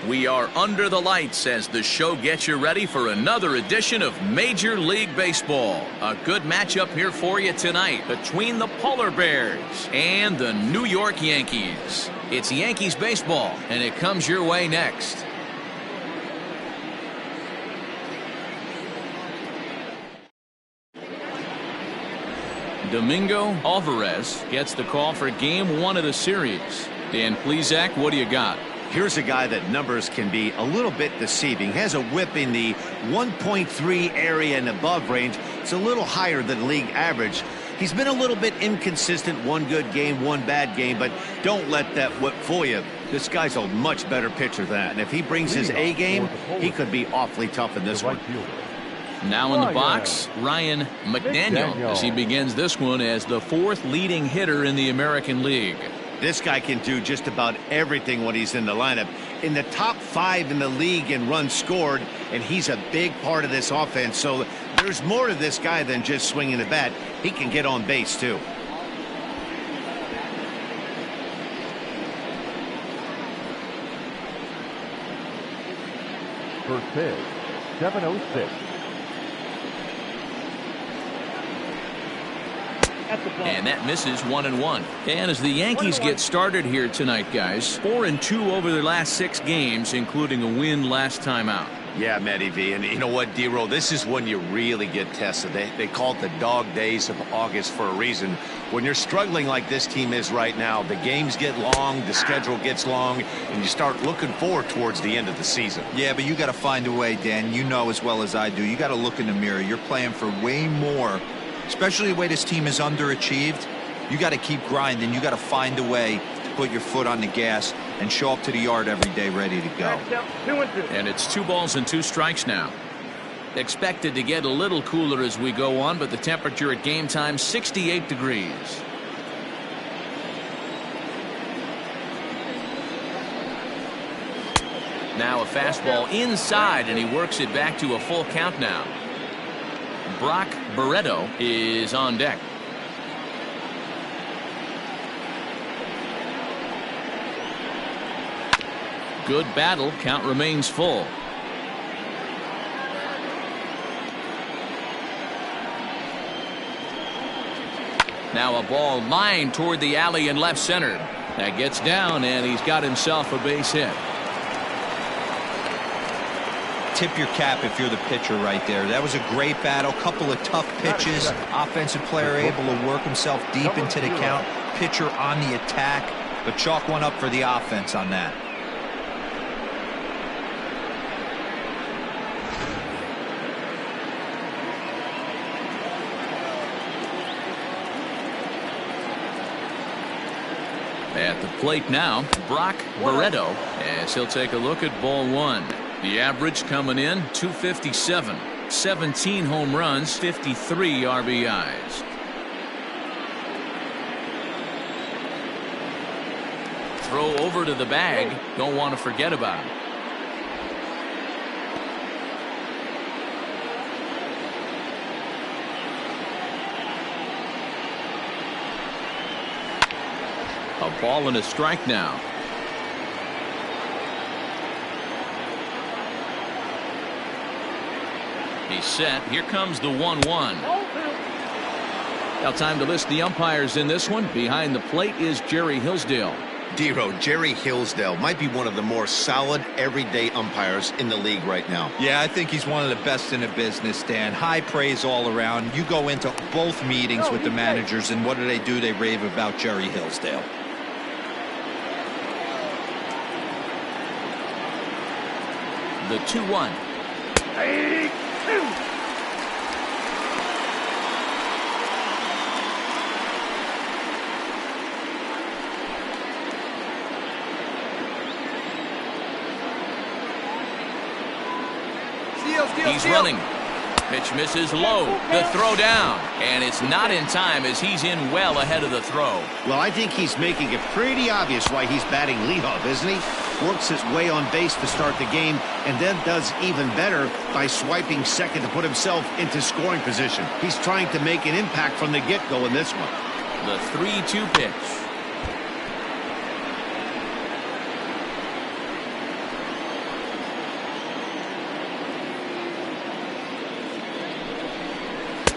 We are under the lights as the show gets you ready for another edition of Major League Baseball. A good matchup here for you tonight between the Polar Bears and the New York Yankees. It's Yankees baseball, and it comes your way next. Domingo Alvarez gets the call for Game 1 of the series. Dan Plesac, what do you got? Here's a guy that numbers can be a little bit deceiving. Has a whip in the 1.3 area and above range. It's a little higher than league average. He's been a little bit inconsistent. One good game, one bad game, but don't let that whip fool you. This guy's a much better pitcher than that. And if he brings his A game, he could be awfully tough in this one. Now in the box, Ryan McDaniel as he begins this one as the fourth leading hitter in the American League. This guy can do just about everything when he's in the lineup. In the top 5 in the league in runs scored, and he's a big part of this offense. So there's more to this guy than just swinging the bat. He can get on base too. First pitch, 7:06. And that misses 1-1. And as the Yankees get started here tonight, guys, 4-2 over their last 6 games, including a win last time out. Yeah, Matty V. And you know what, D-Roll? This is when you really get tested. They call it the dog days of August for a reason. When you're struggling like this team is right now, the games get long, the schedule gets long, and you start looking forward towards the end of the season. Yeah, but you got to find a way, Dan. You know as well as I do. You got to look in the mirror. You're playing for way more. Especially the way this team is underachieved, you got to keep grinding. You got to find a way to put your foot on the gas and show up to the yard every day ready to go. And it's 2 balls and 2 strikes now. Expected to get a little cooler as we go on, but the temperature at game time 68 degrees. Now a fastball inside, and he works it back to a full count now. Brock Barreto is on deck. Good battle. Count remains full. Now a ball lined toward the alley in left center. That gets down, and he's got himself a base hit. Tip your cap if you're the pitcher right there. That was a great battle. Couple of tough pitches. Offensive player able to work himself deep into the count. Pitcher on the attack. But chalk one up for the offense on that. At the plate now, Brock Barreto, as he'll take a look at ball 1. The average coming in 257, 17 home runs, 53 RBIs. Throw over to the bag. Don't want to forget about it. A ball and a strike now. He's set. Here comes the 1-1. Now time to list the umpires in this one. Behind the plate is Jerry Hillsdale. D-Roll, Jerry Hillsdale might be one of the more solid everyday umpires in the league right now. Yeah, I think he's one of the best in the business, Dan. High praise all around. You go into both meetings with the managers, and what do? They rave about Jerry Hillsdale. The 2-1. He's running. Pitch misses low. The throw down. And it's not in time as he's in well ahead of the throw. Well, I think he's making it pretty obvious why he's batting leadoff, isn't he? Works his way on base to start the game and then does even better by swiping second to put himself into scoring position. He's trying to make an impact from the get-go in this one. The 3-2 pitch.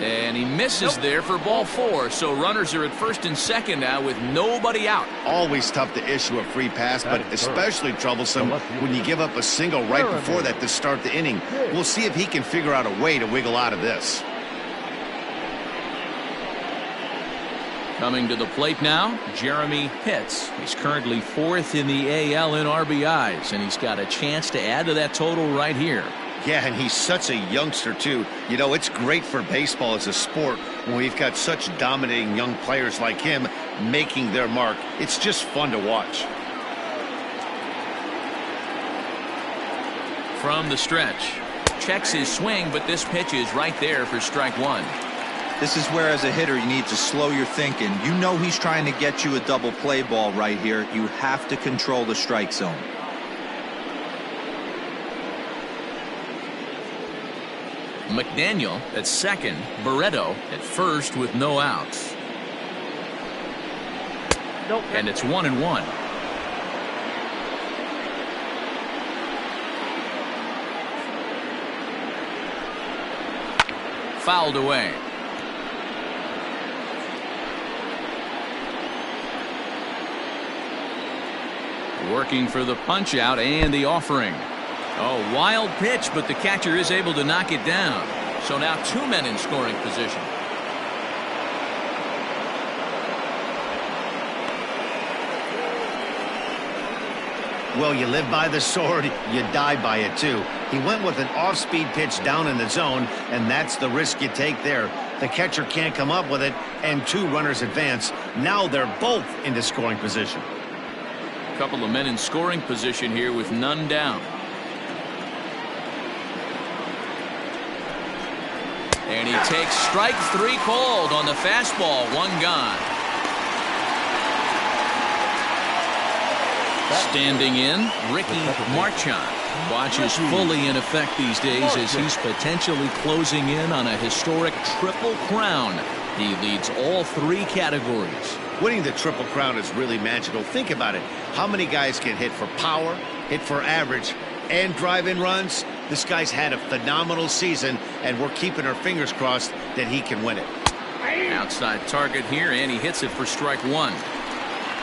And he misses there for ball 4. So runners are at first and second now with nobody out. Always tough to issue a free pass, but especially troublesome when you give up a single right before that to start the inning. We'll see if he can figure out a way to wiggle out of this. Coming to the plate now, Jeremy Pitts. He's currently 4th in the AL in RBIs, and he's got a chance to add to that total right here. Yeah, and he's such a youngster, too. You know, it's great for baseball as a sport when we've got such dominating young players like him making their mark. It's just fun to watch. From the stretch, checks his swing, but this pitch is right there for strike 1. This is where, as a hitter, you need to slow your thinking. You know he's trying to get you a double play ball right here. You have to control the strike zone. McDaniel at second, Barreto at first with no outs. And it's 1-1. Fouled away. Working for the punch out and the offering. Oh, wild pitch, but the catcher is able to knock it down. So now 2 men in scoring position. Well, you live by the sword, you die by it, too. He went with an off-speed pitch down in the zone, and that's the risk you take there. The catcher can't come up with it, and 2 runners advance. Now they're both into scoring position. A couple of men in scoring position here with none down. And he takes strike 3 called on the fastball. 1 gone. Standing in, Ricky Marchand watches fully in effect these days as he's potentially closing in on a historic triple crown. He leads all 3 categories. Winning the Triple Crown is really magical. Think about it. How many guys get hit for power, hit for average, and drive-in runs? This guy's had a phenomenal season, and we're keeping our fingers crossed that he can win it. Outside target here, and he hits it for strike 1.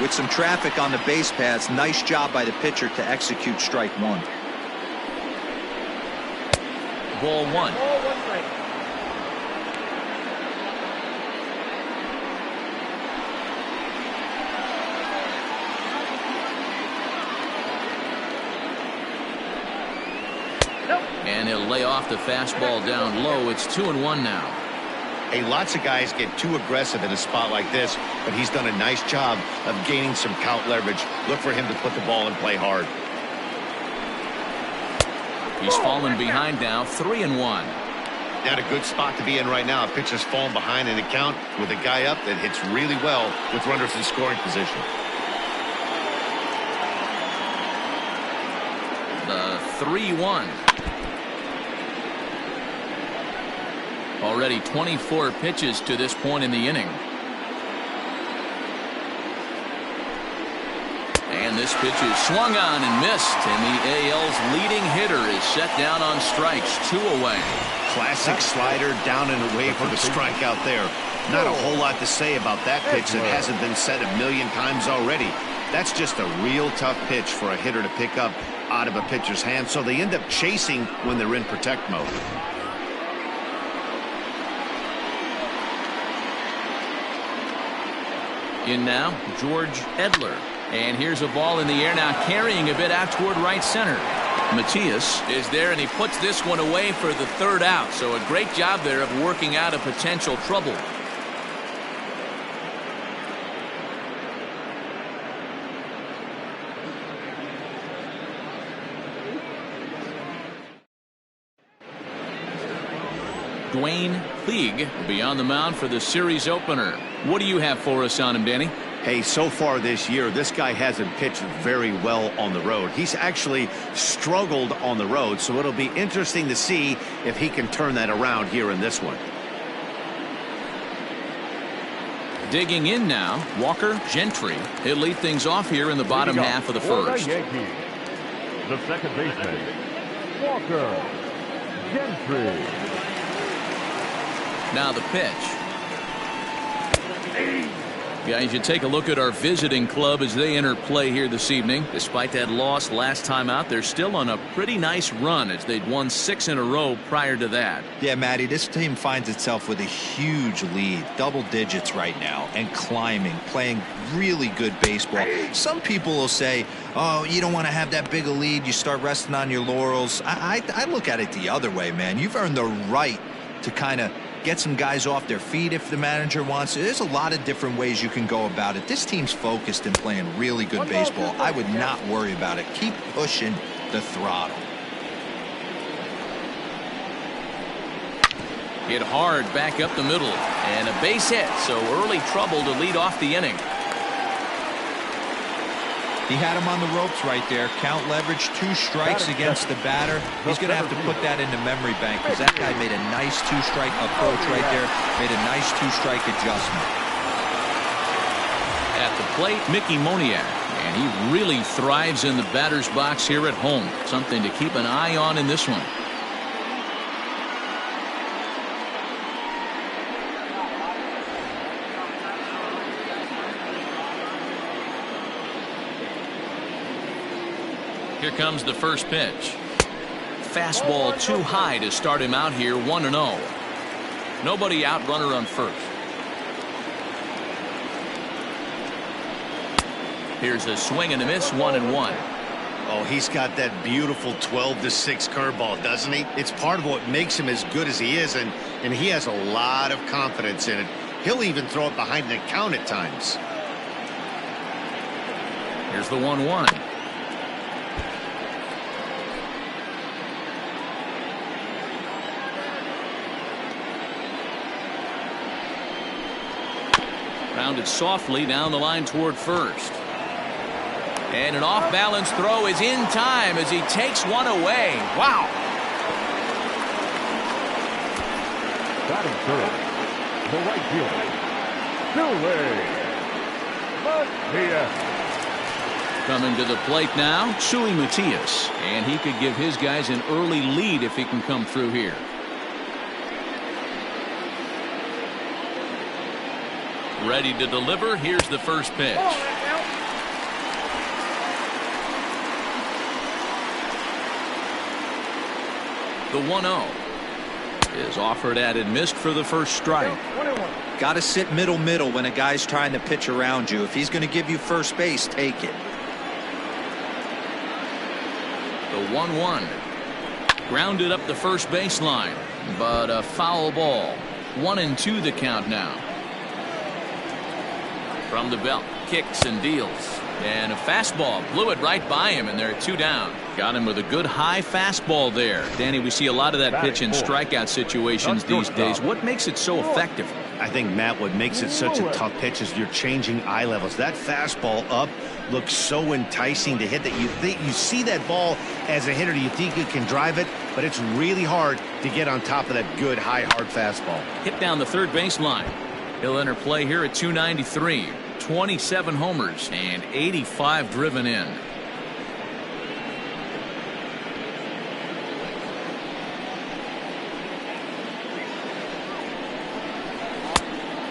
With some traffic on the base paths, nice job by the pitcher to execute strike 1. Ball 1. And he'll lay off the fastball down low. It's 2-1 now. Hey, lots of guys get too aggressive in a spot like this, but he's done a nice job of gaining some count leverage. Look for him to put the ball in play hard. He's fallen behind now, 3-1. Not a good spot to be in right now. A pitcher's fallen behind in the count with a guy up that hits really well with runners in scoring position. The 3-1. Already 24 pitches to this point in the inning. And this pitch is swung on and missed, and the AL's leading hitter is set down on strikes, 2 away. Classic slider down and away for the strikeout there. Not a whole lot to say about that pitch that hasn't been said a million times already. That's just a real tough pitch for a hitter to pick up out of a pitcher's hand, so they end up chasing when they're in protect mode. In now, George Edler. And here's a ball in the air now, carrying a bit out toward right center. Matias is there, and he puts this one away for the 3rd out. So a great job there of working out a potential trouble. Dwayne Teague will be on the mound for the series opener. What do you have for us on him, Danny? Hey, so far this year, this guy hasn't pitched very well on the road. He's actually struggled on the road, so it'll be interesting to see if he can turn that around here in this one. Digging in now, Walker Gentry. He'll lead things off here in the bottom half of the first. The Yankees, the second baseman, Walker Gentry. Now the pitch. Guys, you take a look at our visiting club as they enter play here this evening. Despite that loss last time out, they're still on a pretty nice run as they'd won 6 in a row prior to that. Yeah, Matty, this team finds itself with a huge lead, double digits right now, and climbing, playing really good baseball. Some people will say, oh, you don't want to have that big a lead, you start resting on your laurels. I look at it the other way, man. You've earned the right to kind of get some guys off their feet if the manager wants. There's a lot of different ways you can go about it. This team's focused and playing really good baseball. I would not worry about it. Keep pushing the throttle. Hit hard back up the middle, and a base hit, so early trouble to lead off the inning. He had him on the ropes right there. Count leverage, 2 strikes against the batter. He's going to have to put that in the memory bank because that guy made a nice 2-strike approach right there. Made a nice 2-strike adjustment. At the plate, Mickey Moniak, and he really thrives in the batter's box here at home. Something to keep an eye on in this one. Here comes the first pitch. Fastball too high to start him out here, 1-0. Nobody out, runner on first. Here's a swing and a miss, 1-1. Oh, he's got that beautiful 12-6 curveball, doesn't he? It's part of what makes him as good as he is, and he has a lot of confidence in it. He'll even throw it behind the count at times. Here's the 1-1. Rounded softly down the line toward first. And an off-balance throw is in time as he takes one away. Wow. Batting third, the right fielder, Matias. Coming to the plate now, Sui Matias. And he could give his guys an early lead if he can come through here. Ready to deliver. Here's the first pitch. The 1-0 is offered at and missed for the first strike. Got to sit middle when a guy's trying to pitch around you. If he's going to give you first base, take it. The 1-1 grounded up the first baseline, but a foul ball. 1-2 the count now. From the belt, kicks and deals. And a fastball blew it right by him, and they're 2 down. Got him with a good high fastball there. Danny, we see a lot of that pitch in strikeout situations these days. What makes it so effective? I think, Matt, what makes it such a tough pitch is you're changing eye levels. That fastball up looks so enticing to hit that you see that ball as a hitter, you think you can drive it, but it's really hard to get on top of that good high hard fastball. Hit down the third baseline. He'll enter play here at 293. 27 homers and 85 driven in.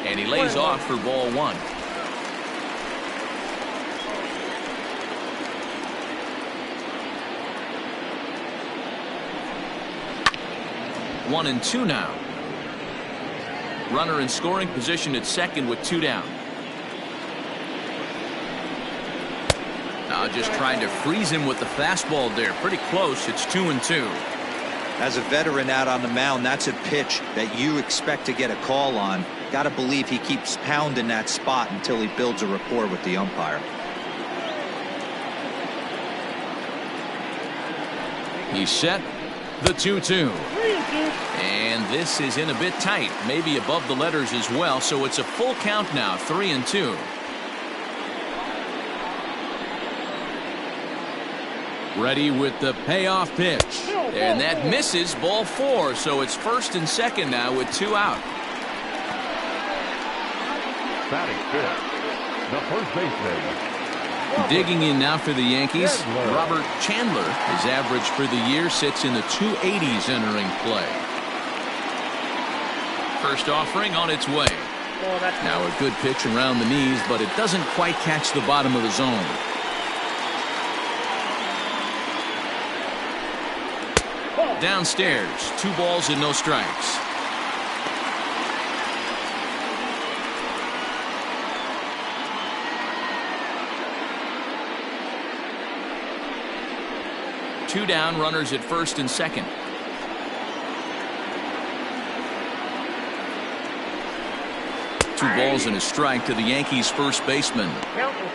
And he lays off for ball 1. One and 2 now. Runner in scoring position at second with 2 down. Now just trying to freeze him with the fastball there. Pretty close. It's 2-2. As a veteran out on the mound, that's a pitch that you expect to get a call on. Got to believe he keeps pounding that spot until he builds a rapport with the umpire. He's set. The 2-2. And this is in a bit tight. Maybe above the letters as well. So it's a full count now. 3-2. Ready with the payoff pitch. And that misses, ball 4. So it's first and second now with 2 out. Batting fifth, the first baseman. Digging in now for the Yankees, Robert Chandler. His average for the year sits in the 280s entering play. First offering on its way. Now a good pitch around the knees, but it doesn't quite catch the bottom of the zone. Downstairs, 2 balls and no strikes. Two down, runners at first and second. Two balls and a strike to the Yankees first baseman.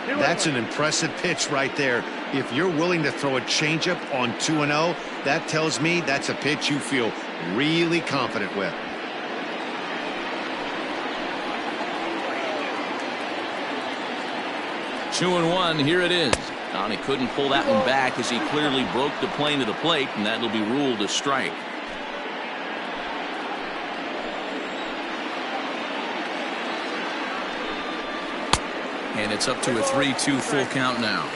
That's an impressive pitch right there. If you're willing to throw a changeup on 2-0, that tells me that's a pitch you feel really confident with. Two and one, here it is. He couldn't pull that one back as he clearly broke the plane to the plate, and that'll be ruled a strike. And it's up to a 3-2 full count now.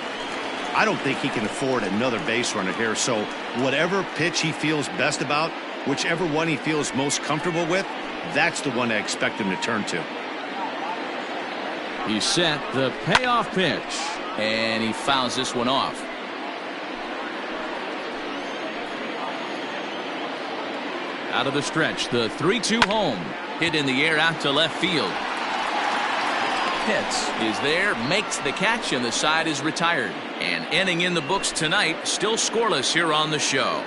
I don't think he can afford another base runner here, so whatever pitch he feels best about, whichever one he feels most comfortable with, that's the one I expect him to turn to. He set the payoff pitch, and he fouls this one off. Out of the stretch, the 3-2 home. Hit in the air out to left field. Pitts is there, makes the catch, and the side is retired. And inning in the books tonight, still scoreless here on the show.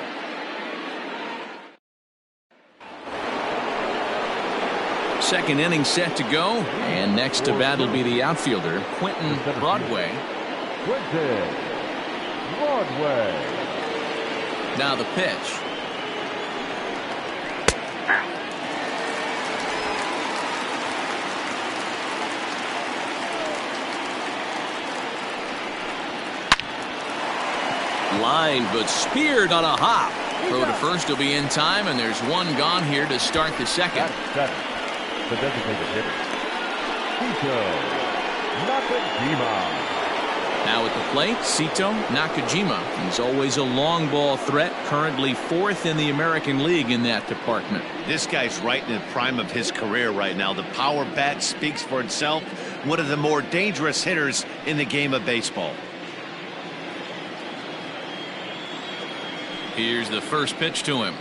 Second inning set to go, and next to bat will be the outfielder, Quentin Broadway. Now the pitch. Line, but speared on a hop. Throw to first will be in time, and there's one gone here to start the second. The designated hitter, Sito Nakajima. Now at the plate, Sito Nakajima. He's always a long ball threat, currently 4th in the American League in that department. This guy's right in the prime of his career right now. The power bat speaks for itself. One of the more dangerous hitters in the game of baseball. Here's the first pitch to him.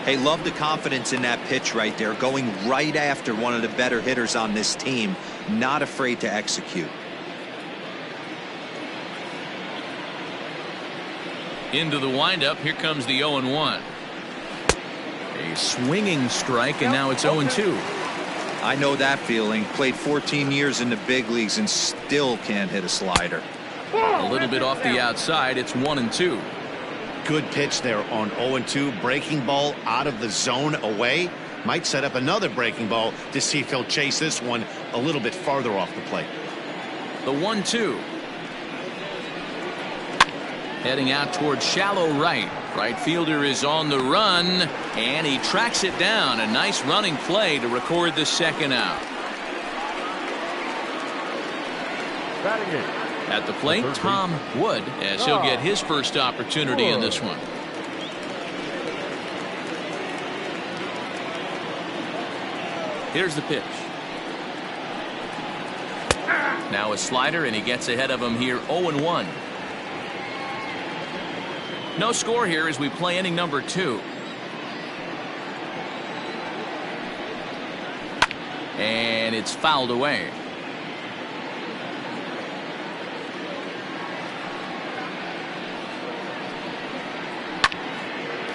Hey, love the confidence in that pitch right there, going right after one of the better hitters on this team, not afraid to execute. Into the windup, here comes the 0-1. A swinging strike, and now it's 0-2. I know that feeling. Played 14 years in the big leagues and still can't hit a slider. A little bit off the outside, it's 1-2. Good pitch there on 0-2. Breaking ball out of the zone away. Might set up another breaking ball to see if he'll chase this one a little bit farther off the plate. The 1-2. Heading out towards shallow right. Right fielder is on the run, and he tracks it down. A nice running play to record the second out. Batting it. At the plate, Tom Wood, as he'll get his first opportunity in this one. Here's the pitch. Now a slider, and he gets ahead of him here, 0-1. No score here as we play inning number 2. And it's fouled away.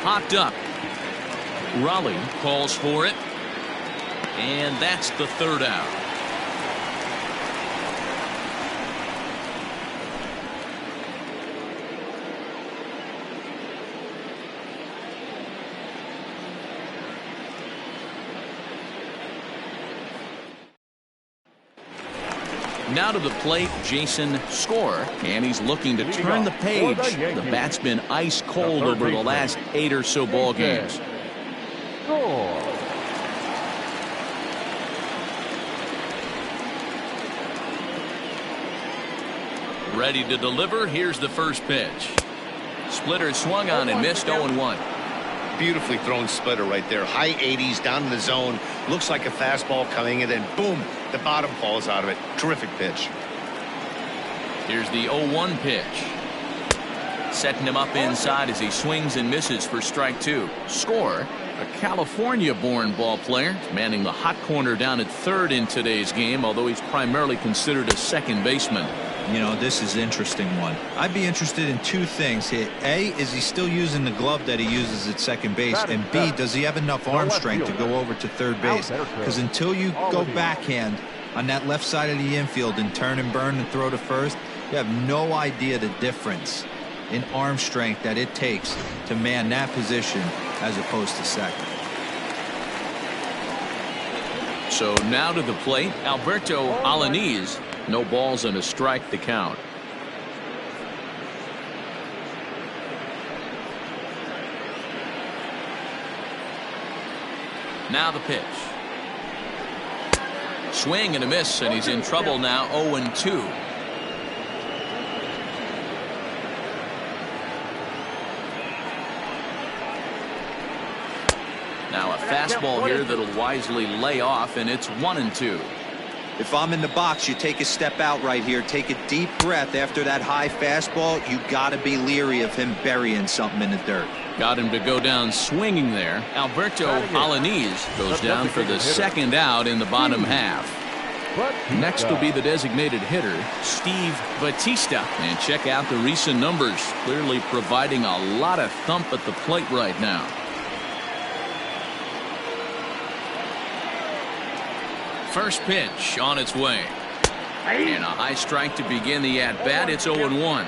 Popped up. Raleigh calls for it. And that's the third out. Now to the plate, Jason Score, and he's looking to turn the page. The bat's been ice cold over the last 8 or so ball games. Ready to deliver. Here's the first pitch. Splitter swung on and missed, 0-1. beautifully thrown splitter right there. High 80s down in the zone. Looks like a fastball coming, and then boom, the bottom falls out of it. Terrific pitch. Here's the 0-1 pitch. Setting him up inside as he swings and misses for strike two. Score, a California-born ball player, manning the hot corner down at third in today's game, although he's primarily considered a second baseman. You know, this is an interesting one. I'd be interested in two things here. A, is he still using the glove that he uses at second base? And B, does he have enough arm strength to go over to third base? Because until you go backhand on that left side of the infield and turn and burn and throw to first, you have no idea the difference in arm strength that it takes to man that position as opposed to second. So now to the plate, Alberto Alanis. No balls and a strike to count. Now the pitch. Swing and a miss, and he's in trouble now. 0-2. Now a fastball here that'll wisely lay off, and it's 1-2. If I'm in the box, you take a step out right here, take a deep breath after that high fastball. You got to be leery of him burying something in the dirt. Got him to go down swinging there. Alberto Alanis goes down for the second out in the bottom half. Next will be the designated hitter, Steve Batista. And check out the recent numbers. Clearly providing a lot of thump at the plate right now. First pitch on its way. And a high strike to begin the at-bat. It's 0-1.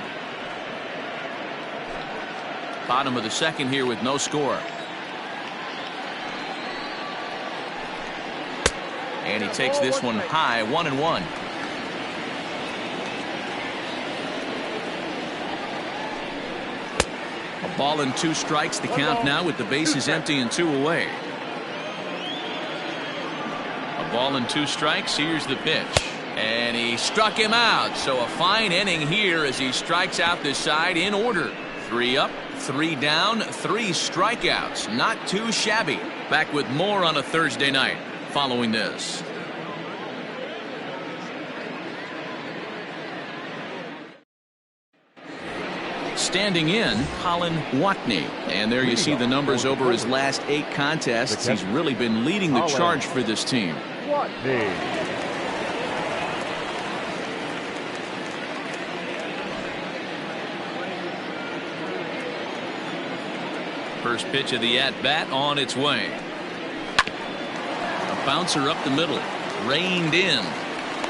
Bottom of the second here with no score. And he takes this one high. 1-1. A ball and 2 strikes to count now with the bases empty and 2 away. Ball and 2 strikes. Here's the pitch, and he struck him out. So a fine inning here as he strikes out this side in order. 3 up, 3 down, 3 strikeouts. Not too shabby. Back with more on a Thursday night following this. Standing in, Colin Watney. And there you see the numbers over his last 8 contests. He's really been leading the charge for this team. First pitch of the at-bat on its way. A bouncer up the middle. Reined in.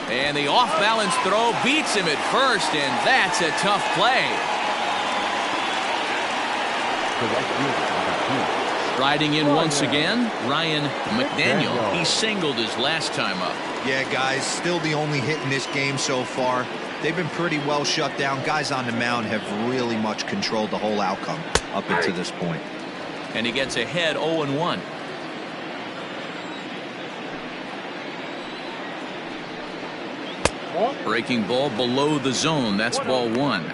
And the off-balance throw beats him at first, and that's a tough play. Riding in once again, Ryan McDaniel. He singled his last time up. Yeah, guys, still the only hit in this game so far. They've been pretty well shut down. Guys on the mound have really much controlled the whole outcome up until this point. And he gets ahead 0-1. Breaking ball below the zone. That's ball 1.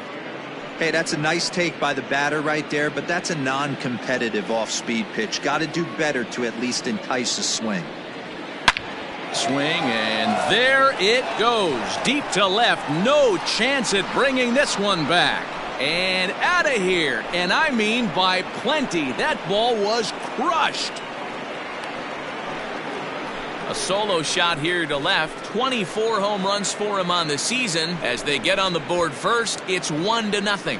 Hey, that's a nice take by the batter right there, but that's a non-competitive off-speed pitch. Got to do better to at least entice a swing. Swing, and there it goes. Deep to left. No chance at bringing this one back. And out of here. And I mean by plenty. That ball was crushed. A solo shot here to left. 24 home runs for him on the season. As they get on the board first, it's 1-0.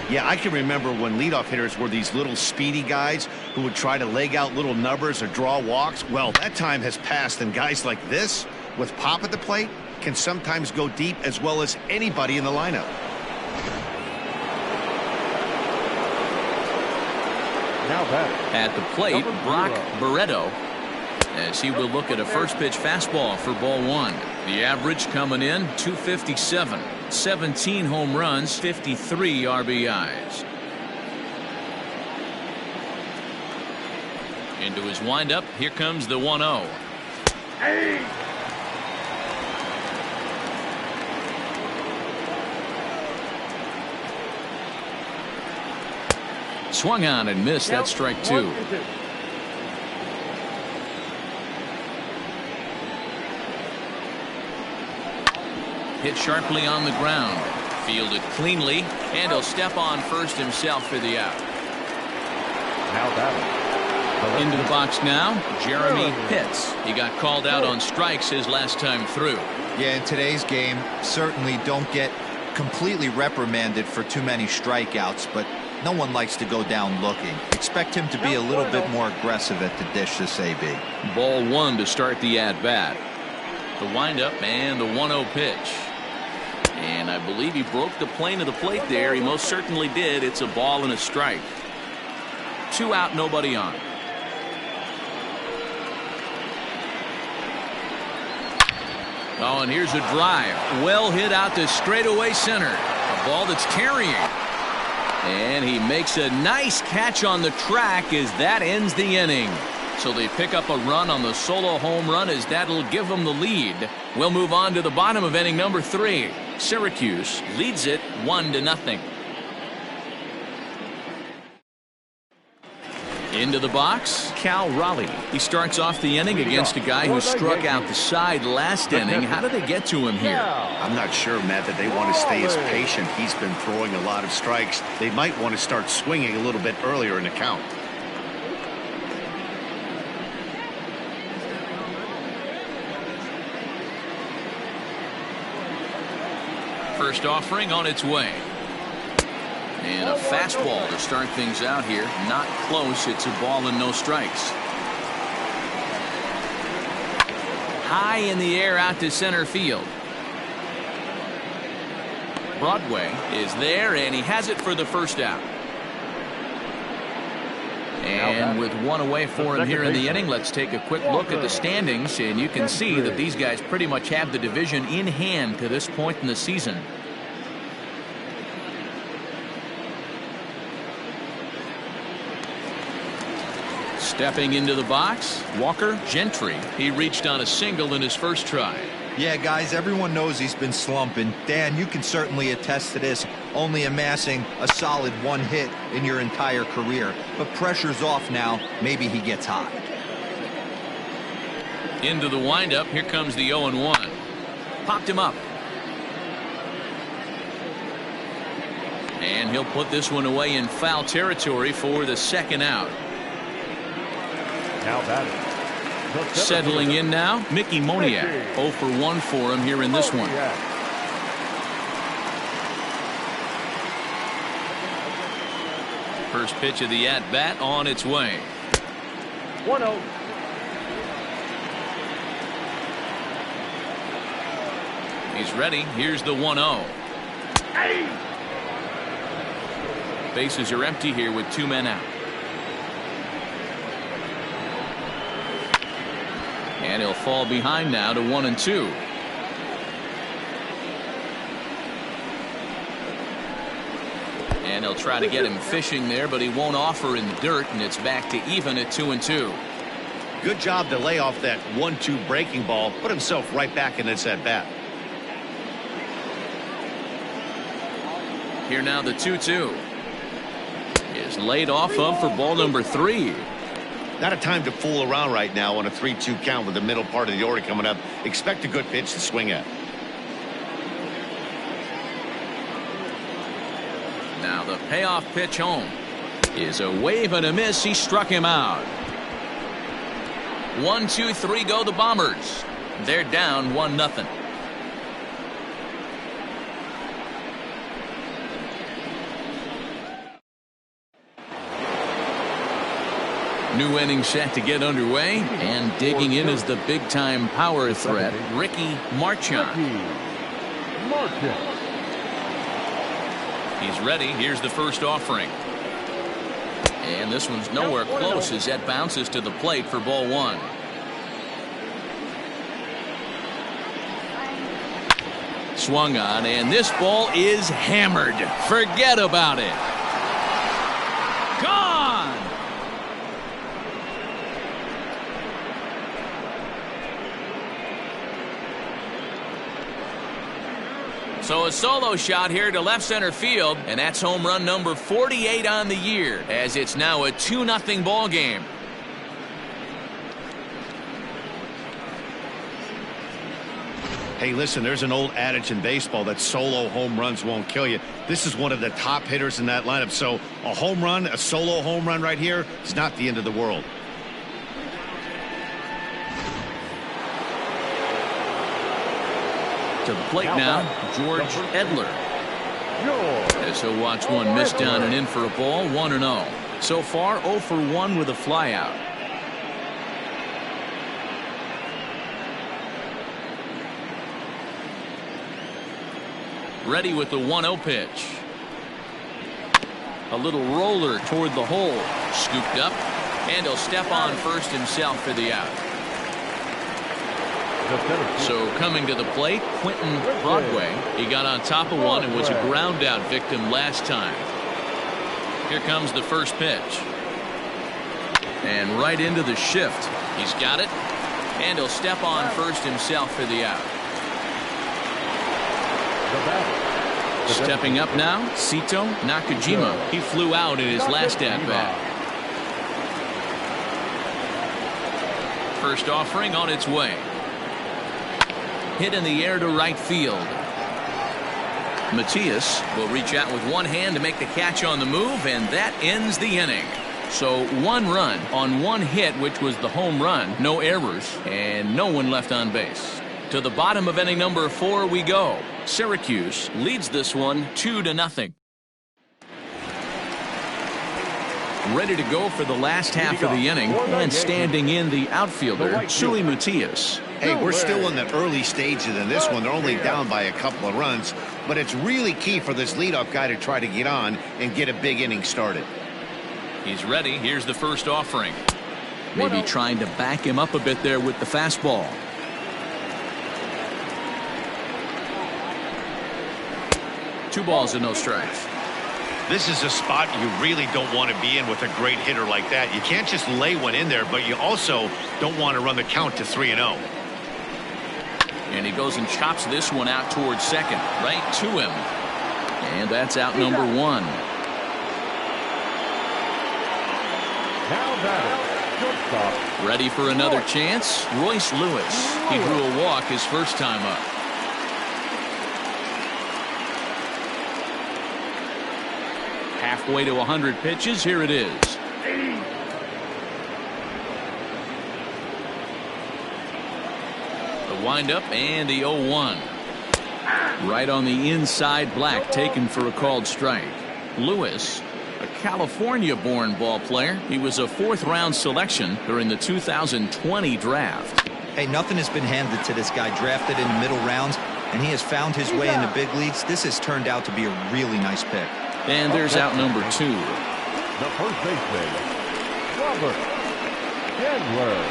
Yeah, I can remember when leadoff hitters were these little speedy guys who would try to leg out little numbers or draw walks. Well, that time has passed, and guys like this, with pop at the plate, can sometimes go deep as well as anybody in the lineup. At the plate, Brock Barreto, as he will look at a first pitch fastball for ball 1. The average coming in 257, 17 home runs, 53 RBIs. Into his windup, here comes the 1-0. Swung on and missed. That's strike 2. Hit sharply on the ground. Fielded cleanly, and he'll step on first himself for the out. Now batting. Into the box now, Jeremy Pitts. He got called out on strikes his last time through. Yeah, in today's game, certainly don't get completely reprimanded for too many strikeouts, but no one likes to go down looking. Expect him to be a little bit more aggressive at the dish this AB. Ball 1 to start the at-bat. The windup and the 1-0 pitch. And I believe he broke the plane of the plate there. He most certainly did. It's a ball and a strike. 2 out, nobody on. Oh, and here's a drive. Well hit out to straightaway center. A ball that's carrying. And he makes a nice catch on the track as that ends the inning. So they pick up a run on the solo home run as that'll give them the lead. We'll move on to the bottom of inning number 3. Syracuse leads it 1-0. Into the box, Cal Raleigh. He starts off the inning against a guy who struck out the side last inning. How did they get to him here? I'm not sure, Matt, that they want to stay as patient. He's been throwing a lot of strikes. They might want to start swinging a little bit earlier in the count. First offering on its way. And a fastball to start things out here. Not close. It's a ball and no strikes. High in the air out to center field. Broadway is there, and he has it for the first out. And with 1 away for him here in the inning, let's take a quick look at the standings, and you can see that these guys pretty much have the division in hand to this point in the season. Stepping into the box, Walker Gentry. He reached on a single in his first try. Yeah, guys, everyone knows he's been slumping. Dan, you can certainly attest to this, only amassing a solid 1 hit in your entire career. But pressure's off now. Maybe he gets hot. Into the windup. Here comes the 0-1. Popped him up. And he'll put this one away in foul territory for the second out. Now batting. Settling in now, Mickey Moniak. 0 for 1 for him here in this one. First pitch of the at-bat on its way. 1-0. He's ready. Here's the 1-0. Bases are empty here with 2 men out. And he'll fall behind now to 1-2. And he'll try to get him fishing there, but he won't offer in the dirt, and it's back to even at 2-2. Good job to lay off that 1-2 breaking ball, put himself right back in this at bat. Here now the 2-2 is laid off of for ball number 3. Not a time to fool around right now on a 3-2 count with the middle part of the order coming up. Expect a good pitch to swing at. Now the payoff pitch home is a wave and a miss. He struck him out. 1, 2, 3 go the Bombers. They're down 1-0. New inning set to get underway, and digging in is the big-time power threat, Ricky Marchand. He's ready. Here's the first offering. And this one's nowhere close as that bounces to the plate for ball 1. Swung on, and this ball is hammered. Forget about it. Gone! So a solo shot here to left center field, and that's home run number 48 on the year, as it's now a 2-0 ball game. Hey, listen, there's an old adage in baseball that solo home runs won't kill you. This is one of the top hitters in that lineup, so a home run, a solo home run right here, is not the end of the world. To the plate now, George Edler. As he'll watch one miss down and in for a ball, 1-0. So far, 0 for 1 with a flyout. Ready with the 1-0 pitch. A little roller toward the hole. Scooped up, and he'll step on first himself for the out. So coming to the plate, Quentin Broadway. He got on top of one and was a ground out victim last time. Here comes the first pitch. And right into the shift. He's got it. And he'll step on first himself for the out. Stepping up now, Sito Nakajima. He flew out in his last at-bat. First offering on its way. Hit in the air to right field. Matias will reach out with one hand to make the catch on the move, and that ends the inning. So 1 run on 1 hit, which was the home run. No errors, and no one left on base. To the bottom of inning number 4 we go. Syracuse leads this one 2-0. Ready to go for the last half of the inning, and standing in the outfielder, Sui Matias. Hey, we're still in the early stages of this one. They're only down by a couple of runs, but it's really key for this leadoff guy to try to get on and get a big inning started. He's ready. Here's the first offering. Maybe trying to back him up a bit there with the fastball. Two balls and no strikes. This is a spot you really don't want to be in with a great hitter like that. You can't just lay one in there, but you also don't want to run the count to 3-0. And he goes and chops this one out towards second, right to him. And that's out number 1. Now batter, ready for another chance. Royce Lewis. He drew a walk his first time up. Halfway to 100 pitches. Here it is. The windup and the 0-1. Right on the inside black, taken for a called strike. Lewis, a California-born ball player. He was a 4th-round selection during the 2020 draft. Hey, nothing has been handed to this guy. Drafted in the middle rounds, and he has found his way in the big leagues. This has turned out to be a really nice pick. And there's out number 2. the first baseman, Robert Gendler.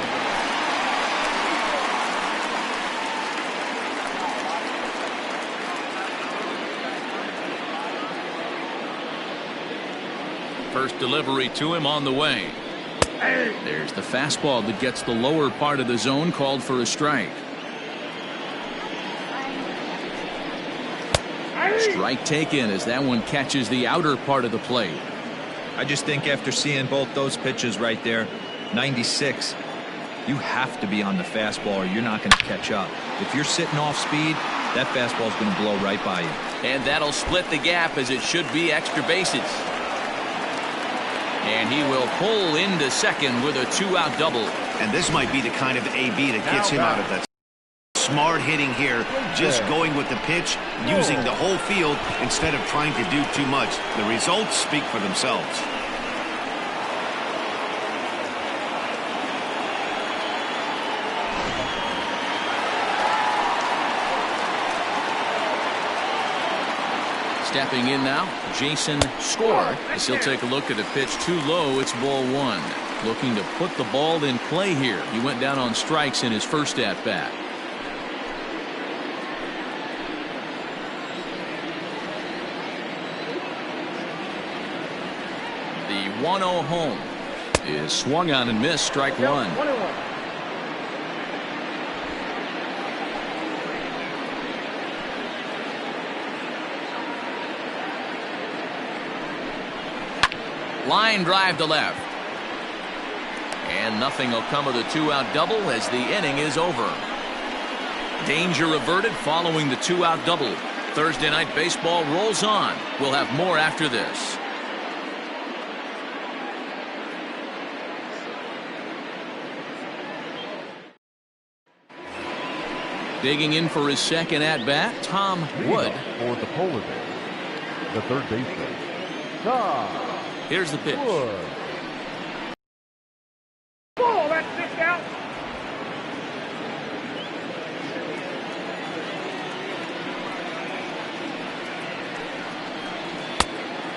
First delivery to him on the way. There's the fastball that gets the lower part of the zone, called for a strike. Strike taken as that one catches the outer part of the plate. I just think after seeing both those pitches right there, 96, you have to be on the fastball or you're not going to catch up. If you're sitting off speed, that fastball is going to blow right by you. And that'll split the gap, as it should be extra bases. And he will pull into second with a 2-out double. And this might be the kind of AB that gets him out of that. Smart hitting here, just going with the pitch, using the whole field instead of trying to do too much. The results speak for themselves. Stepping in now, Jason Score, as he'll take a look at a pitch too low. It's ball 1. Looking to put the ball in play here. He went down on strikes in his first at-bat. The 1-0 home is swung on and missed. Strike 1. Line drive to left. And nothing will come of the two-out double as the inning is over. Danger averted following the two-out double. Thursday Night Baseball rolls on. We'll have more after this. Digging in for his second at-bat, Tom Wood. For the Polar Bears, the third baseman, Tom Here's the pitch. Wood. Ball, that's 6 out.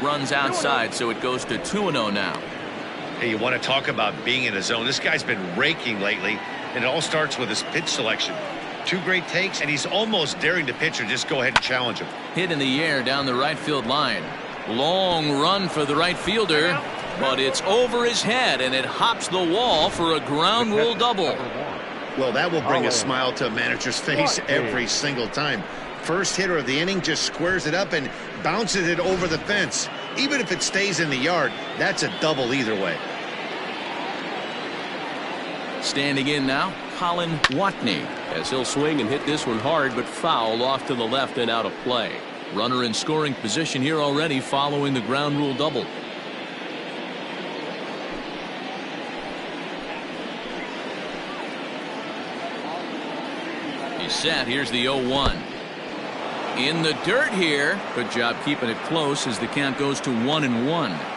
Runs outside, so it goes to 2-0 now. Hey, you want to talk about being in a zone? This guy's been raking lately, and it all starts with his pitch selection. 2 great takes, and he's almost daring the pitcher just go ahead and challenge him. Hit in the air down the right field line. Long run for the right fielder, but it's over his head, and it hops the wall for a ground rule double. Well, that will bring a smile to a manager's face every single time. First hitter of the inning just squares it up and bounces it over the fence. Even if it stays in the yard, that's a double either way. Standing in now, Colin Watney, as he'll swing and hit this one hard, but foul off to the left and out of play. Runner in scoring position here already following the ground rule double. He's set. Here's the 0-1. In the dirt here. Good job keeping it close as the count goes to 1-1.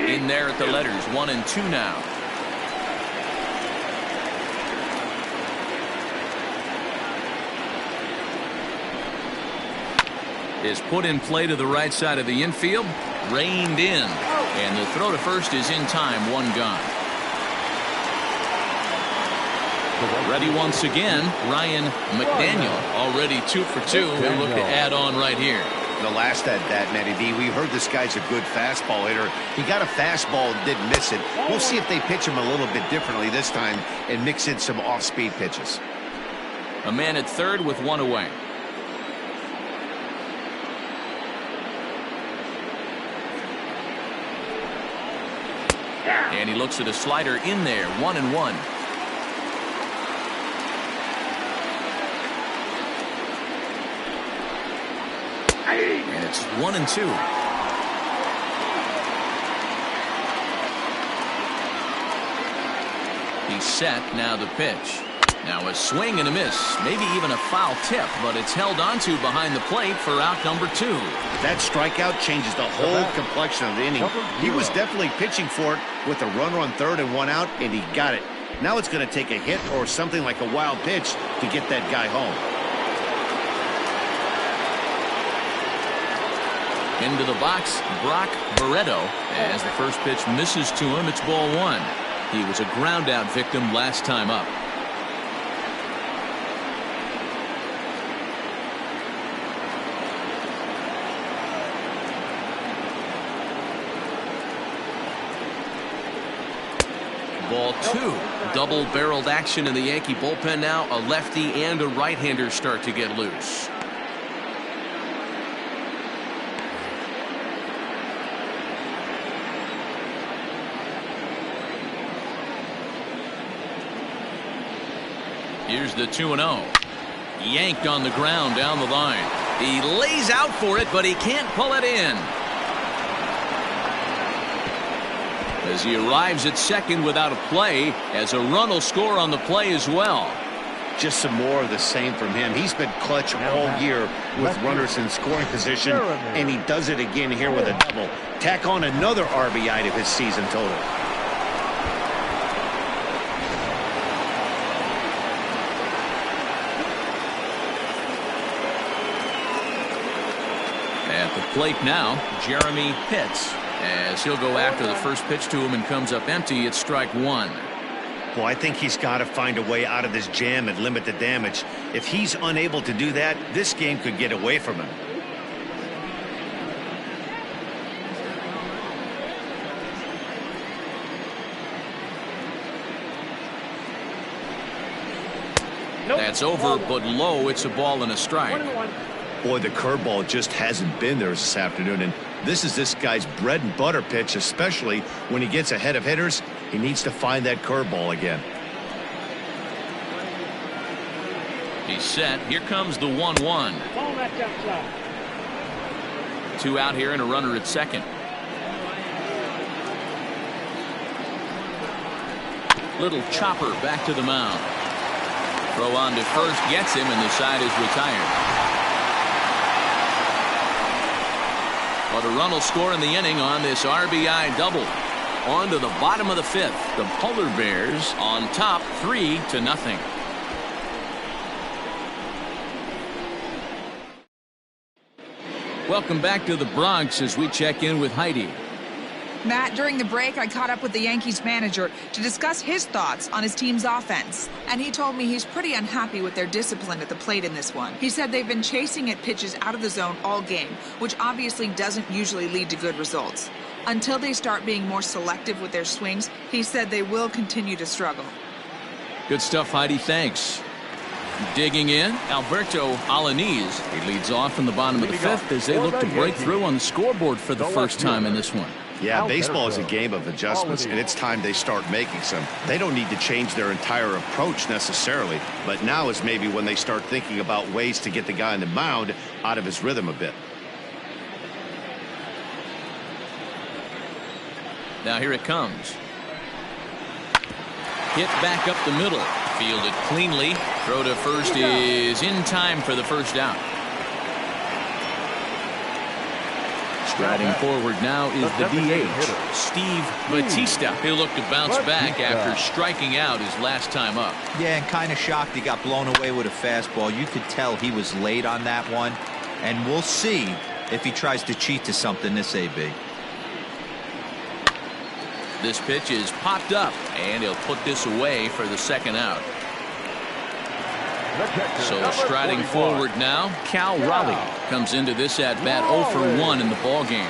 In there at the letters, 1-2 now. Is put in play to the right side of the infield, reined in, and the throw to first is in time. 1 gone. Ready once again, Ryan McDaniel, already 2 for 2. He'll look to add on right here. The last at that, Matty D, we heard this guy's a good fastball hitter. He got a fastball and didn't miss it. We'll see if they pitch him a little bit differently this time and mix in some off-speed pitches. A man at third with 1 away. And he looks at a slider in there. 1-1. And it's 1-2. He's set. Now the pitch. Now a swing and a miss. Maybe even a foul tip, but it's held onto behind the plate for out number 2. That strikeout changes the whole complexion of the inning. He was definitely pitching for it with a runner on third and 1 out, and he got it. Now it's going to take a hit or something like a wild pitch to get that guy home. Into the box, Brock Barreto, as the first pitch misses to him. It's ball 1. He was a ground out victim last time up. Ball 2. Double-barreled action in the Yankee bullpen now. A lefty and a right-hander start to get loose. Here's the 2-0. Yanked on the ground down the line. He lays out for it, but he can't pull it in. As he arrives at second without a play, as a run will score on the play as well. Just some more of the same from him. He's been clutch all year with runners in scoring position, and he does it again here with a double. Tack on another RBI to his season total. At the plate now, Jeremy Pitts, as he'll go after the first pitch to him and comes up empty. It's strike 1. Well, I think he's got to find a way out of this jam and limit the damage. If he's unable to do that, this game could get away from him. That's over, but low. It's a ball and a strike. 1-1. Boy, the curveball just hasn't been there this afternoon, and this is this guy's bread and butter pitch, especially when he gets ahead of hitters. He needs to find that curveball again. He's set. Here comes the 1-1. Ball that's outside. 2 out here and a runner at second. Little chopper back to the mound. Throw on to first gets him, and the side is retired. But a run will score in the inning on this RBI double. On to the bottom of the 5th. The Polar Bears on top 3-0. Welcome back to the Bronx as we check in with Heidi. Matt, during the break, I caught up with the Yankees manager to discuss his thoughts on his team's offense. And he told me he's pretty unhappy with their discipline at the plate in this one. He said they've been chasing at pitches out of the zone all game, which obviously doesn't usually lead to good results. Until they start being more selective with their swings, he said they will continue to struggle. Good stuff, Heidi. Thanks. Digging in, Alberto Alanis. He leads off in the bottom of the 5th as they look to break through on the scoreboard for the first time in this one. Yeah, baseball is a game of adjustments, and it's time they start making some. They don't need to change their entire approach necessarily, but now is maybe when they start thinking about ways to get the guy on the mound out of his rhythm a bit. Now here it comes. Hit back up the middle. Fielded cleanly. Throw to first is in time for the first out. Striding forward now is the DH, Steve Batista. He'll look to bounce back after striking out his last time up. Yeah, and kind of shocked he got blown away with a fastball. You could tell he was late on that one. And we'll see if he tries to cheat to something this AB. This pitch is popped up, and he'll put this away for the second out. So striding forward now, Cal Raleigh comes into this at-bat 0 for 1 in the ballgame.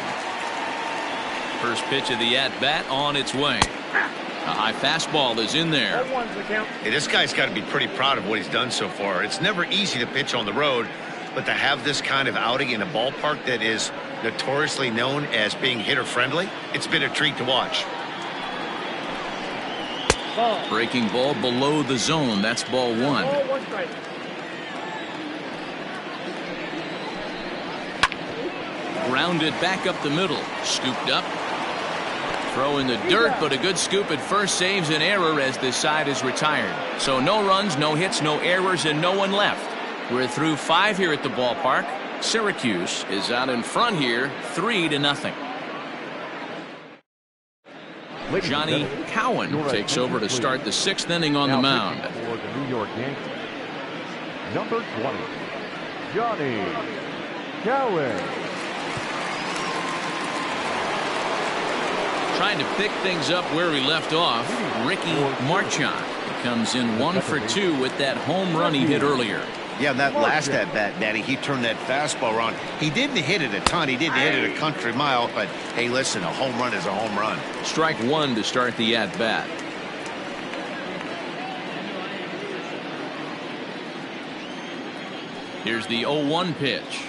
First pitch of the at-bat on its way. A high fastball is in there. 0-1's the count. Hey, this guy's got to be pretty proud of what he's done so far. It's never easy to pitch on the road, but to have this kind of outing in a ballpark that is notoriously known as being hitter-friendly, it's been a treat to watch. Ball. Breaking ball below the zone. That's ball 1. Ball, 1 strike. Grounded back up the middle. Scooped up. Throw in the dirt, but a good scoop at first saves an error as this side is retired. So no runs, no hits, no errors, and no one left. We're through 5 here at the ballpark. Syracuse is out in front here, 3-0. Johnny Cowan takes over to start the 6th inning on the mound. For the New York Yankees, number 20, Johnny Cowan. Trying to pick things up where we left off, Ricky Marchand. He comes in 1 for 2 with that home run he hit earlier. Yeah, that last at-bat, Daddy, he turned that fastball around. He didn't hit it a ton. He didn't hit it a country mile, but hey, listen, a home run is a home run. Strike 1 to start the at-bat. Here's the 0-1 pitch.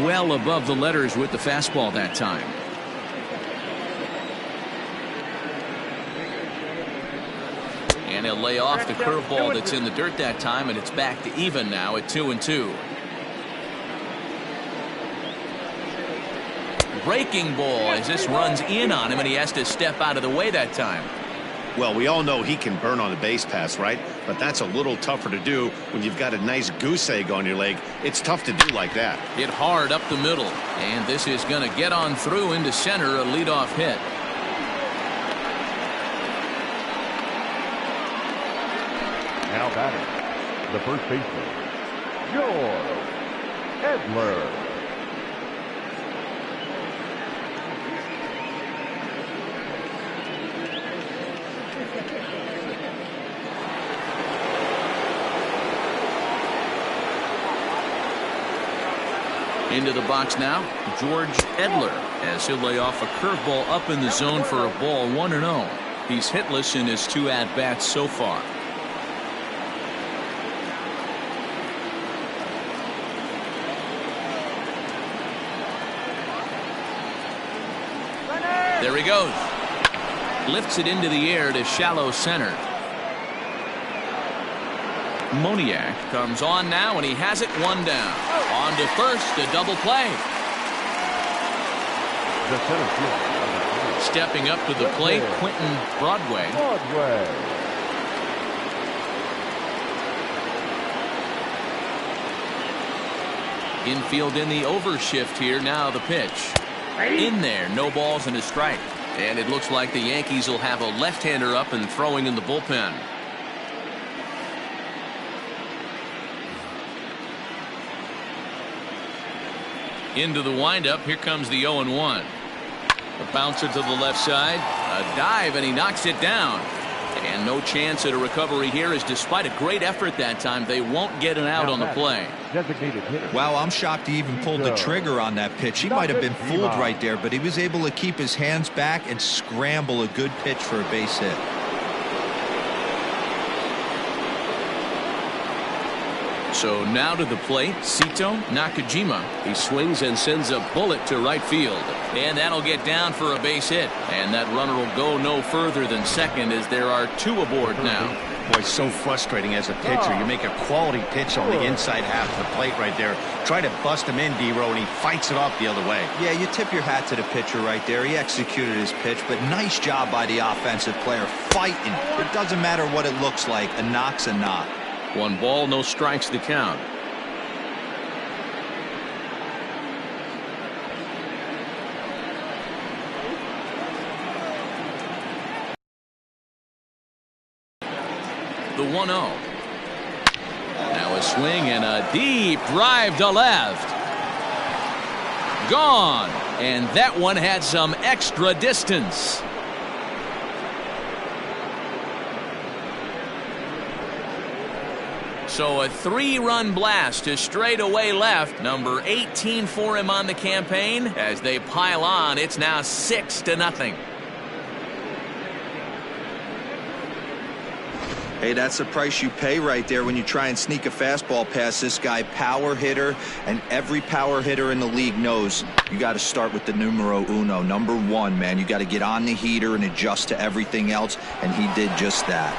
Well above the letters with the fastball that time. And he'll lay off the curveball that's in the dirt that time, and it's back to even now at 2-2. Breaking ball as this runs in on him, and he has to step out of the way that time. Well, we all know he can burn on a base pass, right? But that's a little tougher to do when you've got a nice goose egg on your leg. It's tough to do like that. Hit hard up the middle, and this is going to get on through into center, a leadoff hit. Now batting, the first baseman, George Edler. Into the box now, George Edler, as he'll lay off a curveball up in the zone for a ball, 1-0. He's hitless in his 2 at-bats so far. There he goes. Lifts it into the air to shallow center. Moniak comes on now, and he has it 1 down. On to first, a double play. The center field. Stepping up to the plate, Quentin Broadway. Infield in the overshift here. Now the pitch. In there, no balls and a strike. And it looks like the Yankees will have a left-hander up and throwing in the bullpen. Into the windup. Here comes the 0-1. A bouncer to the left side. A dive, and he knocks it down. And no chance at a recovery here, as despite a great effort that time, they won't get an out on the play. Wow, I'm shocked he even pulled the trigger on that pitch. He might have been fooled right there, but he was able to keep his hands back and scramble a good pitch for a base hit. So now to the plate, Sito Nakajima. He swings and sends a bullet to right field. And that'll get down for a base hit. And that runner will go no further than second, as there are 2 aboard now. Boy, so frustrating as a pitcher. You make a quality pitch on the inside half of the plate right there. Try to bust him in, D-Row, and he fights it off the other way. Yeah, you tip your hat to the pitcher right there. He executed his pitch, but nice job by the offensive player fighting. It doesn't matter what it looks like. A knock's a knock. 1 ball, no strikes to count. The 1-0. Now a swing and a deep drive to left. Gone. And that one had some extra distance. So a 3-run blast to straightaway left. Number 18 for him on the campaign. As they pile on, it's now 6-0. Hey, that's the price you pay right there when you try and sneak a fastball past this guy. Power hitter, and every power hitter in the league knows you got to start with the numero uno, number 1, man. You got to get on the heater and adjust to everything else, and he did just that.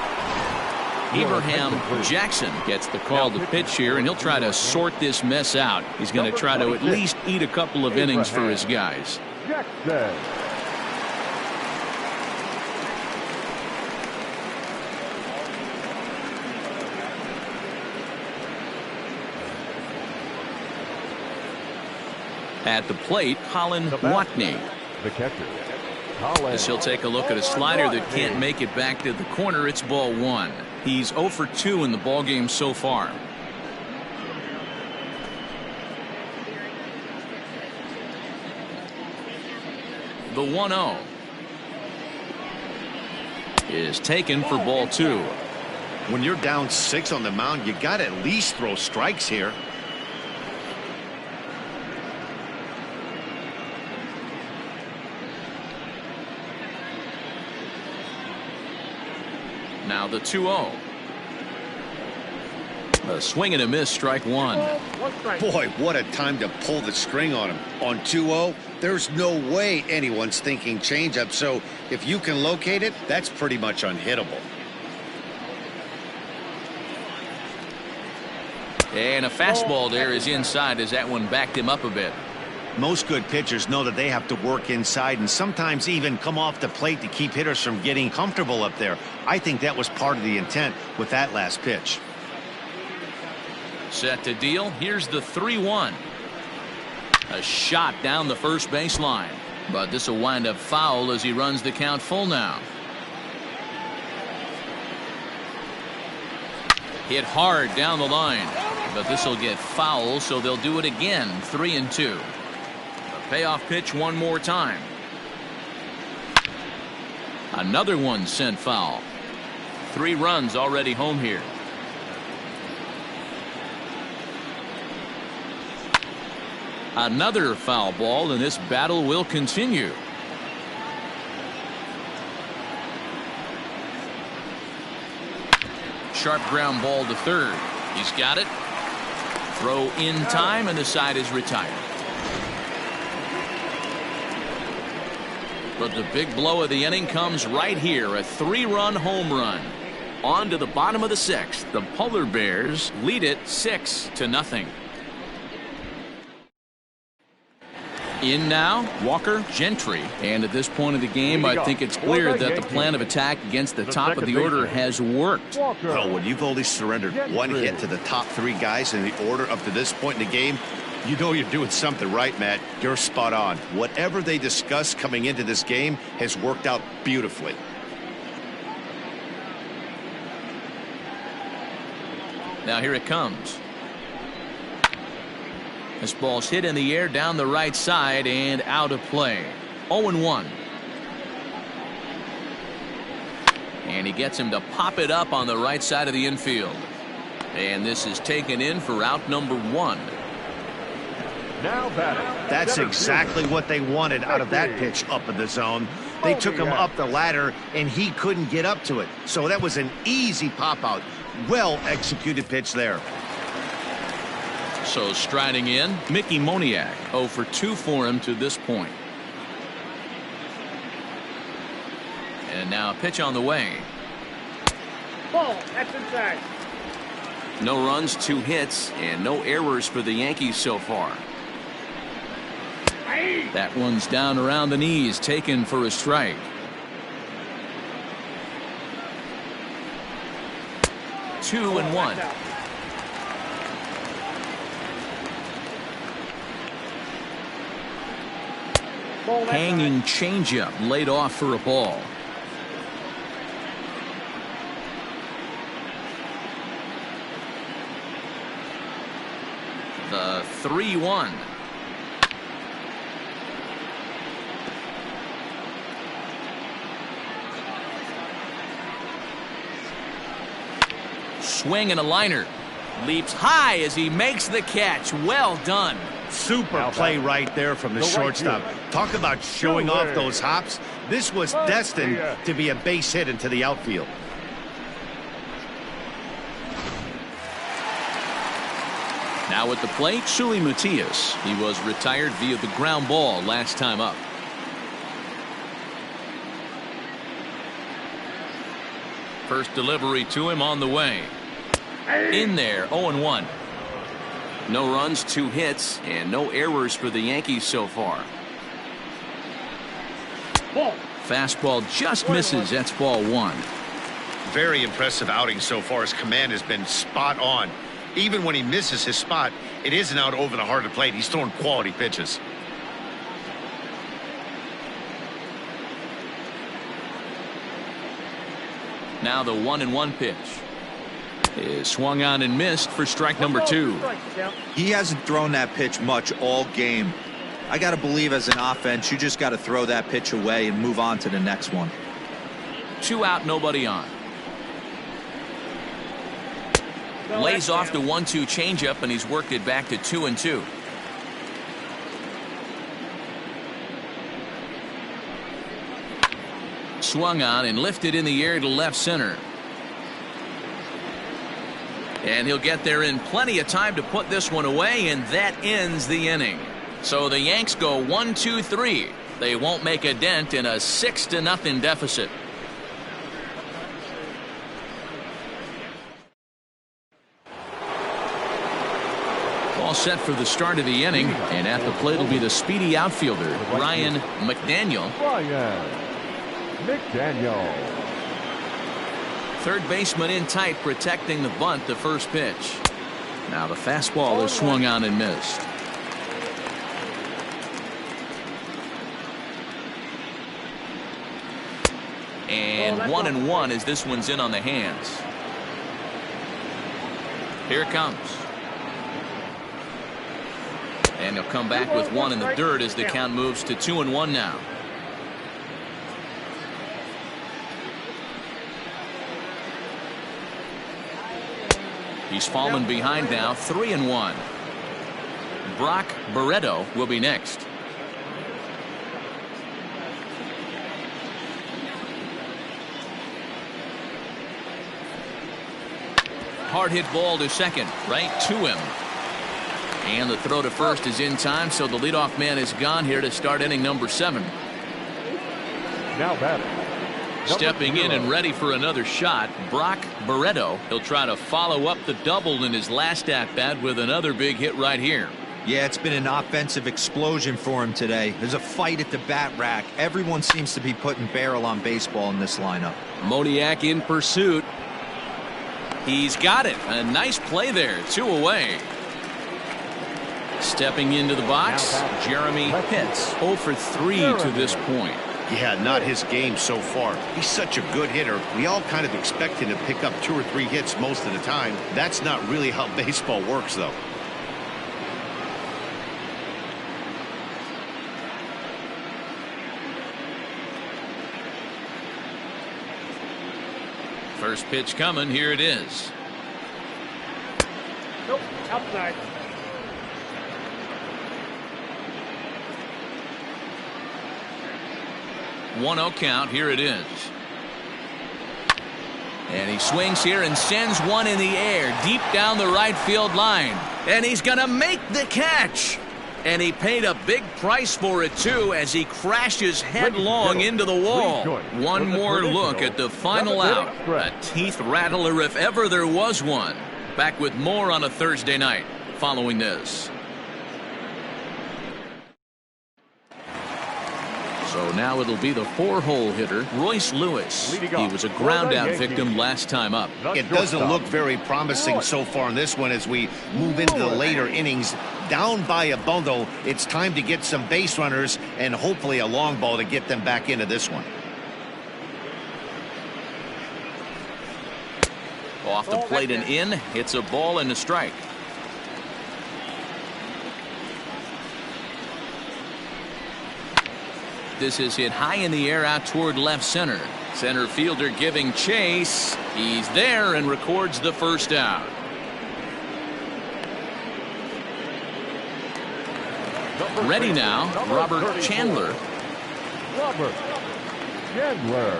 Abraham Jackson gets the call to pitch here, and he'll try to sort this mess out. He's going to try to at least eat a couple of innings for his guys. Jackson. At the plate, Colin Watney. The catcher. As he'll take a look at a slider that can't make it back to the corner. It's ball 1. He's 0 for 2 in the ballgame so far. The 1-0 is taken for ball 2. When you're down 6 on the mound, you got to at least throw strikes here. Now the 2-0. A swing and a miss, strike 1. Boy, what a time to pull the string on him. On 2-0, there's no way anyone's thinking changeup, so if you can locate it, that's pretty much unhittable. And a fastball there is inside, as that one backed him up a bit. Most good pitchers know that they have to work inside and sometimes even come off the plate to keep hitters from getting comfortable up there. I think that was part of the intent with that last pitch. Set to deal. Here's the 3-1. A shot down the first baseline, but this will wind up foul as he runs the count full now. Hit hard down the line, but this will get foul, so they'll do it again. 3-2. Payoff pitch one more time. Another one sent foul. 3 runs already home here. Another foul ball, and this battle will continue. Sharp ground ball to third. He's got it. Throw in time, and the side is retired. But the big blow of the inning comes right here, a 3-run home run. On to the bottom of the 6th. The Polar Bears lead it 6-0. In now, Walker, Gentry. And at this point of the game, I think it's clear that the plan of attack against the top of the order has worked. Well, when you've only surrendered one hit to the top 3 guys in the order up to this point in the game, you know you're doing something right, Matt. You're spot on. Whatever they discussed coming into this game has worked out beautifully. Now here it comes. This ball's hit in the air down the right side and out of play. 0-1. And he gets him to pop it up on the right side of the infield. And this is taken in for out number 1. Now batting. That's exactly what they wanted out of that pitch up in the zone. They took him up the ladder, and he couldn't get up to it. So that was an easy pop-out. Well-executed pitch there. So striding in, Mickey Moniak. 0 for 2 for him to this point. And now a pitch on the way. Ball. That's inside. No runs, 2 hits, and no errors for the Yankees so far. That one's down around the knees, taken for a strike. Two and one. Hanging changeup laid off for a ball. The 3-1. Swing and a liner. Leaps high as he makes the catch. Well done. Super play right there from the shortstop. Talk about showing off those hops. This was destined to be a base hit into the outfield. Now at the plate, Suli Matias. He was retired via the ground ball last time up. First delivery to him on the way. In there, 0-1. No runs, 2 hits, and no errors for the Yankees so far. Fastball just misses. That's ball 1. Very impressive outing so far. His command has been spot on. Even when he misses his spot, it isn't out over the heart of the plate. He's throwing quality pitches. Now the 1-1 pitch is swung on and missed for strike number 2. He hasn't thrown that pitch much all game. I got to believe as an offense, you just got to throw that pitch away and move on to the next one. 2 out, nobody on. Lays off the 1-2 changeup, and he's worked it back to 2-2. Swung on and lifted in the air to left center. And he'll get there in plenty of time to put this one away, and that ends the inning. So the Yanks go 1-2-3. They won't make a dent in a 6-0 deficit. All set for the start of the inning, and at the plate will be the speedy outfielder, Ryan McDaniel. Third baseman in tight, protecting the bunt, the first pitch. Now the fastball is swung on and missed. And 1-1 as this one's in on the hands. Here it comes. And he'll come back with 1 in the dirt as the count moves to 2-1 now. He's fallen behind now, 3-1. Brock Barreto will be next. Hard hit ball to second, right to him. And the throw to first is in time, so the leadoff man is gone here to start inning number 7. Now batting. Stepping in and ready for another shot, Brock Barreto. He'll try to follow up the double in his last at-bat with another big hit right here. Yeah, it's been an offensive explosion for him today. There's a fight at the bat rack. Everyone seems to be putting barrel on baseball in this lineup. Moniak in pursuit. He's got it. A nice play there. 2 away. Stepping into the box, Jeremy Pitts. 0 for 3 to this point. Yeah, not his game so far. He's such a good hitter. We all kind of expect him to pick up 2 or 3 hits most of the time. That's not really how baseball works, though. First pitch coming. Here it is. Nope, outside. 1-0 count. Here it is. And he swings here and sends one in the air deep down the right field line. And he's going to make the catch. And he paid a big price for it, too, as he crashes headlong into the wall. One more look at the final out. A teeth rattler if ever there was one. Back with more on a Thursday night following this. So now it'll be the 4-hole hitter, Royce Lewis. He was a ground-out victim last time up. It doesn't look very promising so far in this one as we move into the later innings. Down by a bundle, it's time to get some base runners and hopefully a long ball to get them back into this one. Off the plate and in. It's a ball and a strike. This is hit high in the air out toward left center. Center fielder giving chase. He's there and records the first out. Ready now, Robert Chandler. Robert Chandler.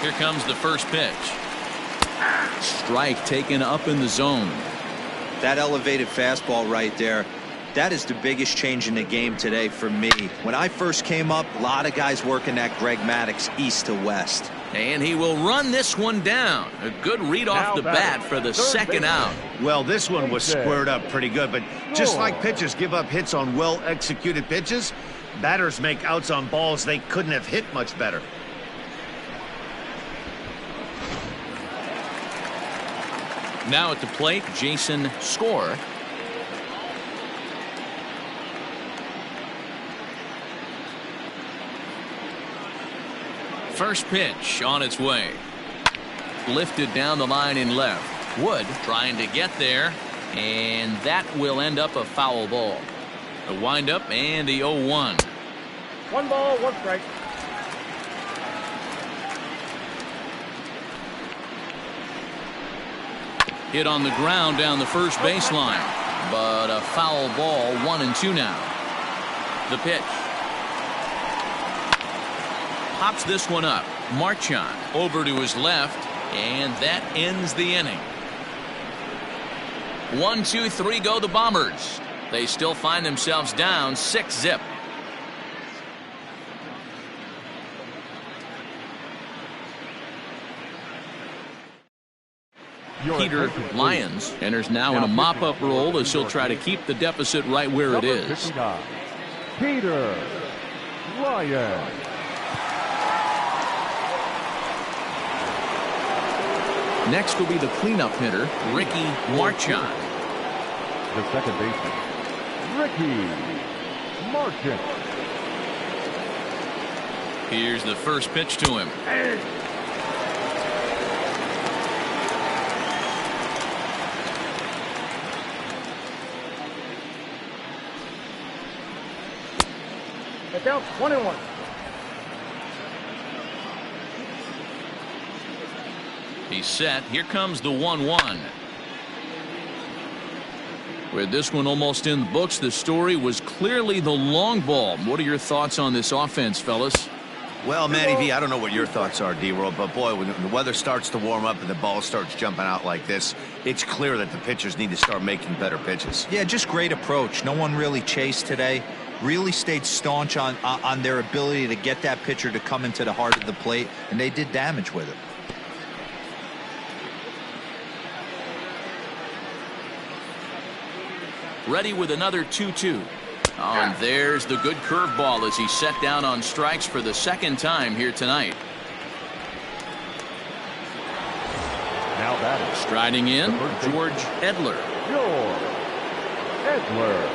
Here comes the first pitch. Strike taken up in the zone. That elevated fastball right there. That is the biggest change in the game today for me. When I first came up, a lot of guys working that Greg Maddux east to west. And he will run this one down. A good read off the bat for the second out. Well, this one was squared up pretty good, but just like pitchers give up hits on well-executed pitches, batters make outs on balls they couldn't have hit much better. Now at the plate, Jason Score. First pitch on its way. Lifted down the line in left. Wood trying to get there, and that will end up a foul ball. The windup and the 0-1. 1 ball, 1 strike. Hit on the ground down the first baseline, but a foul ball. 1-2 now. The pitch. Pops this one up. Marchand over to his left, and that ends the inning. 1, 2, 3 go the Bombers. They still find themselves down 6-0. Peter Lyons enters now in a mop-up role as he'll try to keep the deficit right where it is. Peter Lyons. Next will be the cleanup hitter, Ricky Marchand. The second baseman, Ricky Marchand. Here's the first pitch to him. The count's 1-1. He's set. Here comes the 1-1. With this one almost in the books, the story was clearly the long ball. What are your thoughts on this offense, fellas? Well, Matty V, I don't know what your thoughts are, D-Roll, but boy, when the weather starts to warm up and the ball starts jumping out like this, it's clear that the pitchers need to start making better pitches. Yeah, just great approach. No one really chased today. Really stayed staunch on their ability to get that pitcher to come into the heart of the plate, and they did damage with it. Ready with another 2-2. Oh, and there's the good curveball as he's set down on strikes for the second time here tonight. Now batting. Striding in, George Edler. George Edler.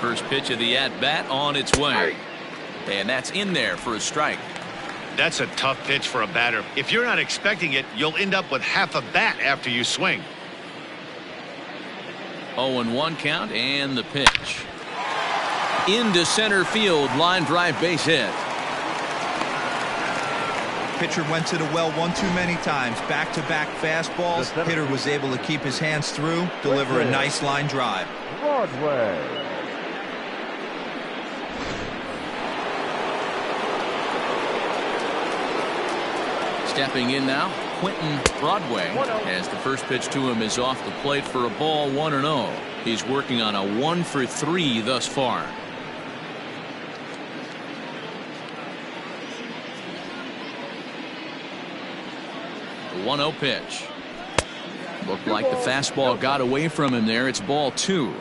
First pitch of the at-bat on its way. And that's in there for a strike. That's a tough pitch for a batter. If you're not expecting it, you'll end up with half a bat after you swing. 0-1 count and the pitch. Into center field, line drive base hit. Pitcher went to the well one too many times. Back-to-back fastballs. Hitter was able to keep his hands through, deliver a nice line drive. Broadway. Stepping in now, Quentin Broadway, as the first pitch to him is off the plate for a ball, 1-0. He's working on a 1-for-3 thus far. The 1-0 pitch. Looked like the fastball got away from him there. It's ball 2.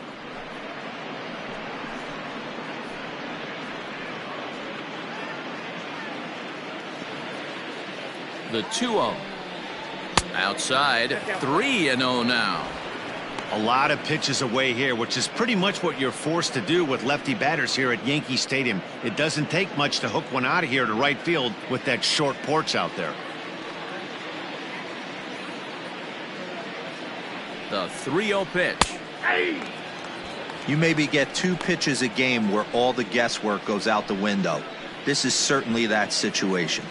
The 2-0. Outside, 3-0 now. A lot of pitches away here, which is pretty much what you're forced to do with lefty batters here at Yankee Stadium. It doesn't take much to hook one out of here to right field with that short porch out there. The 3-0 pitch. You maybe get 2 pitches a game where all the guesswork goes out the window. This is certainly that situation.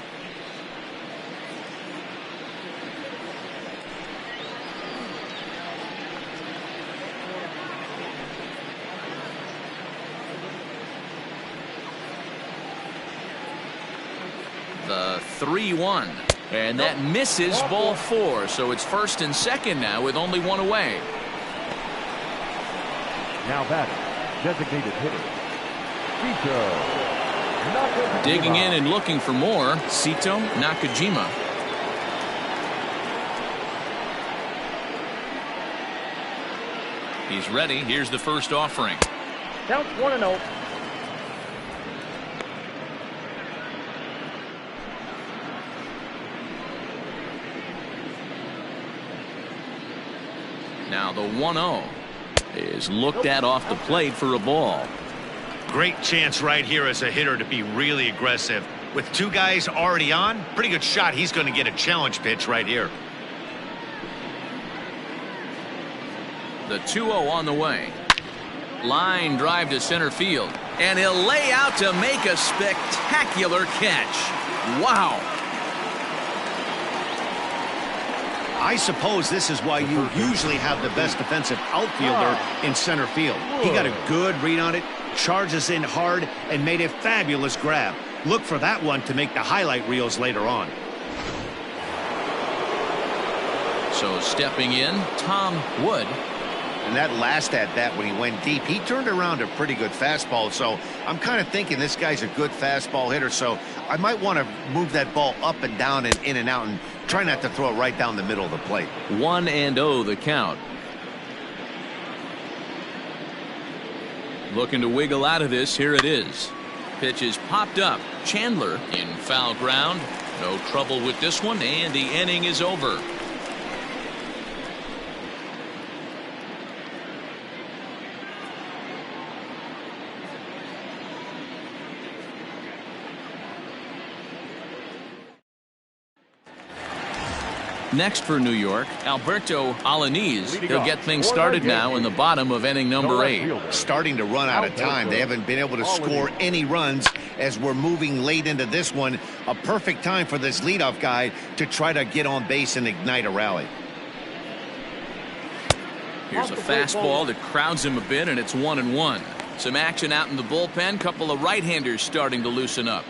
The 3-1. And that misses ball 4. So it's first and second now with only one away. Now batting. Designated hitter. Sito Nakajima. Digging in and looking for more. Sito Nakajima. He's ready. Here's the first offering. Count 1-0. Now the 1-0 is looked at off the plate for a ball. Great chance right here as a hitter to be really aggressive. With 2 guys already on, pretty good shot he's going to get a challenge pitch right here. The 2-0 on the way. Line drive to center field. And he'll lay out to make a spectacular catch. Wow. I suppose this is why you usually have the best defensive outfielder in center field. He got a good read on it, charges in hard, and made a fabulous grab. Look for that one to make the highlight reels later on. So stepping in, Tom Wood. And that last at-bat when he went deep, he turned around a pretty good fastball. So I'm kind of thinking this guy's a good fastball hitter. So I might want to move that ball up and down and in and out and try not to throw it right down the middle of the plate. 1-0 the count. Looking to wiggle out of this. Here it is. Pitch is popped up. Chandler in foul ground. No trouble with this one, and the inning is over. Next for New York, Alberto Alaniz. He'll get things started now in the bottom of inning number 8. Starting to run out of time. They haven't been able to score any runs as we're moving late into this one. A perfect time for this leadoff guy to try to get on base and ignite a rally. Here's a fastball that crowds him a bit, and it's 1-1. Some action out in the bullpen. Couple of right-handers starting to loosen up.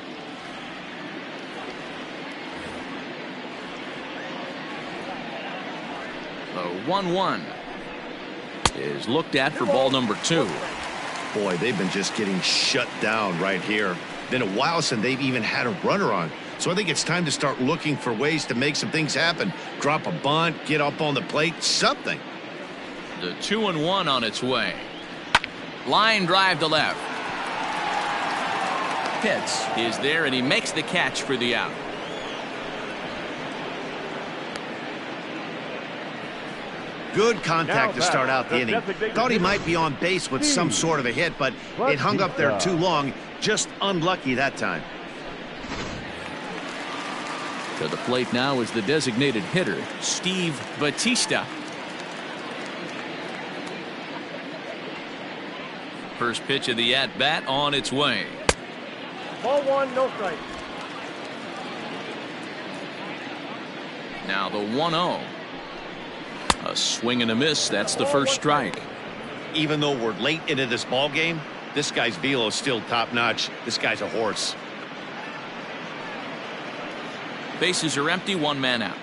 The 1-1 is looked at for ball number 2. Boy, they've been just getting shut down right here. Been a while since they've even had a runner on. So I think it's time to start looking for ways to make some things happen. Drop a bunt, get up on the plate, something. The 2-1 on its way. Line drive to left. Pitts is there, and he makes the catch for the out. Good contact to start out the inning. Thought he might be on base with some sort of a hit, but it hung up there too long. Just unlucky that time. To the plate now is the designated hitter, Steve Batista. First pitch of the at-bat on its way. Ball 1, no strike. Now the 1-0. A swing and a miss. That's the first strike. Even though we're late into this ball game, this guy's velo is still top-notch. This guy's a horse. Bases are empty, one man out.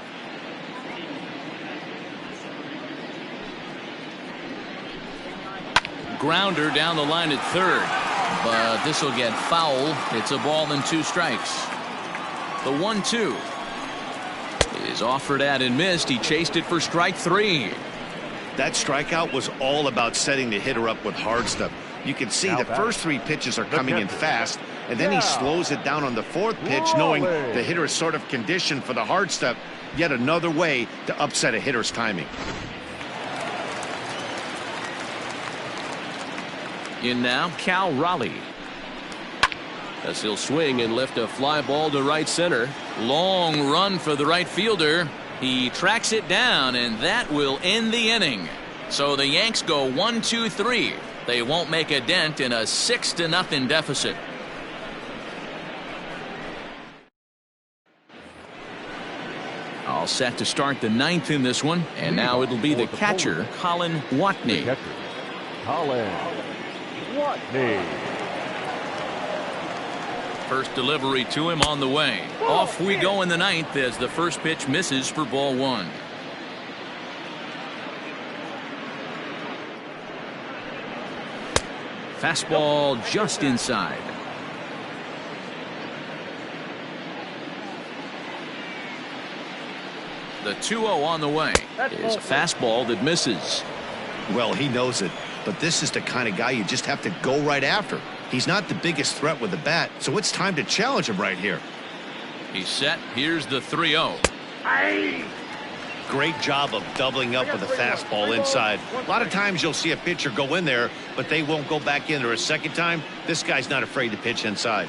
Grounder down the line at third, but this will get foul. It's a ball and 2 strikes. The 1-2 is offered at and missed. He chased it for strike 3. That strikeout was all about setting the hitter up with hard stuff. You can see the first 3 pitches are coming in fast, and then he slows it down on the 4th pitch, knowing the hitter is sort of conditioned for the hard stuff. Yet another way to upset a hitter's timing. In now, Cal Raleigh. As he'll swing and lift a fly ball to right center. Long run for the right fielder. He tracks it down, and that will end the inning. So the Yanks go 1-2-3. They won't make a dent in a 6-0 deficit. All set to start the 9th in this one, and now it'll be the catcher, Colin Watney. Colin Watney. First delivery to him on the way. Off we go in the 9th as the first pitch misses for ball 1. Fastball just inside. The 2-0 on the way is a fastball that misses. Well, he knows it, but this is the kind of guy you just have to go right after. He's not the biggest threat with the bat, so it's time to challenge him right here. He's set. Here's the 3-0. Great job of doubling up with a fastball inside. A lot of times you'll see a pitcher go in there, but they won't go back in there a second time. This guy's not afraid to pitch inside.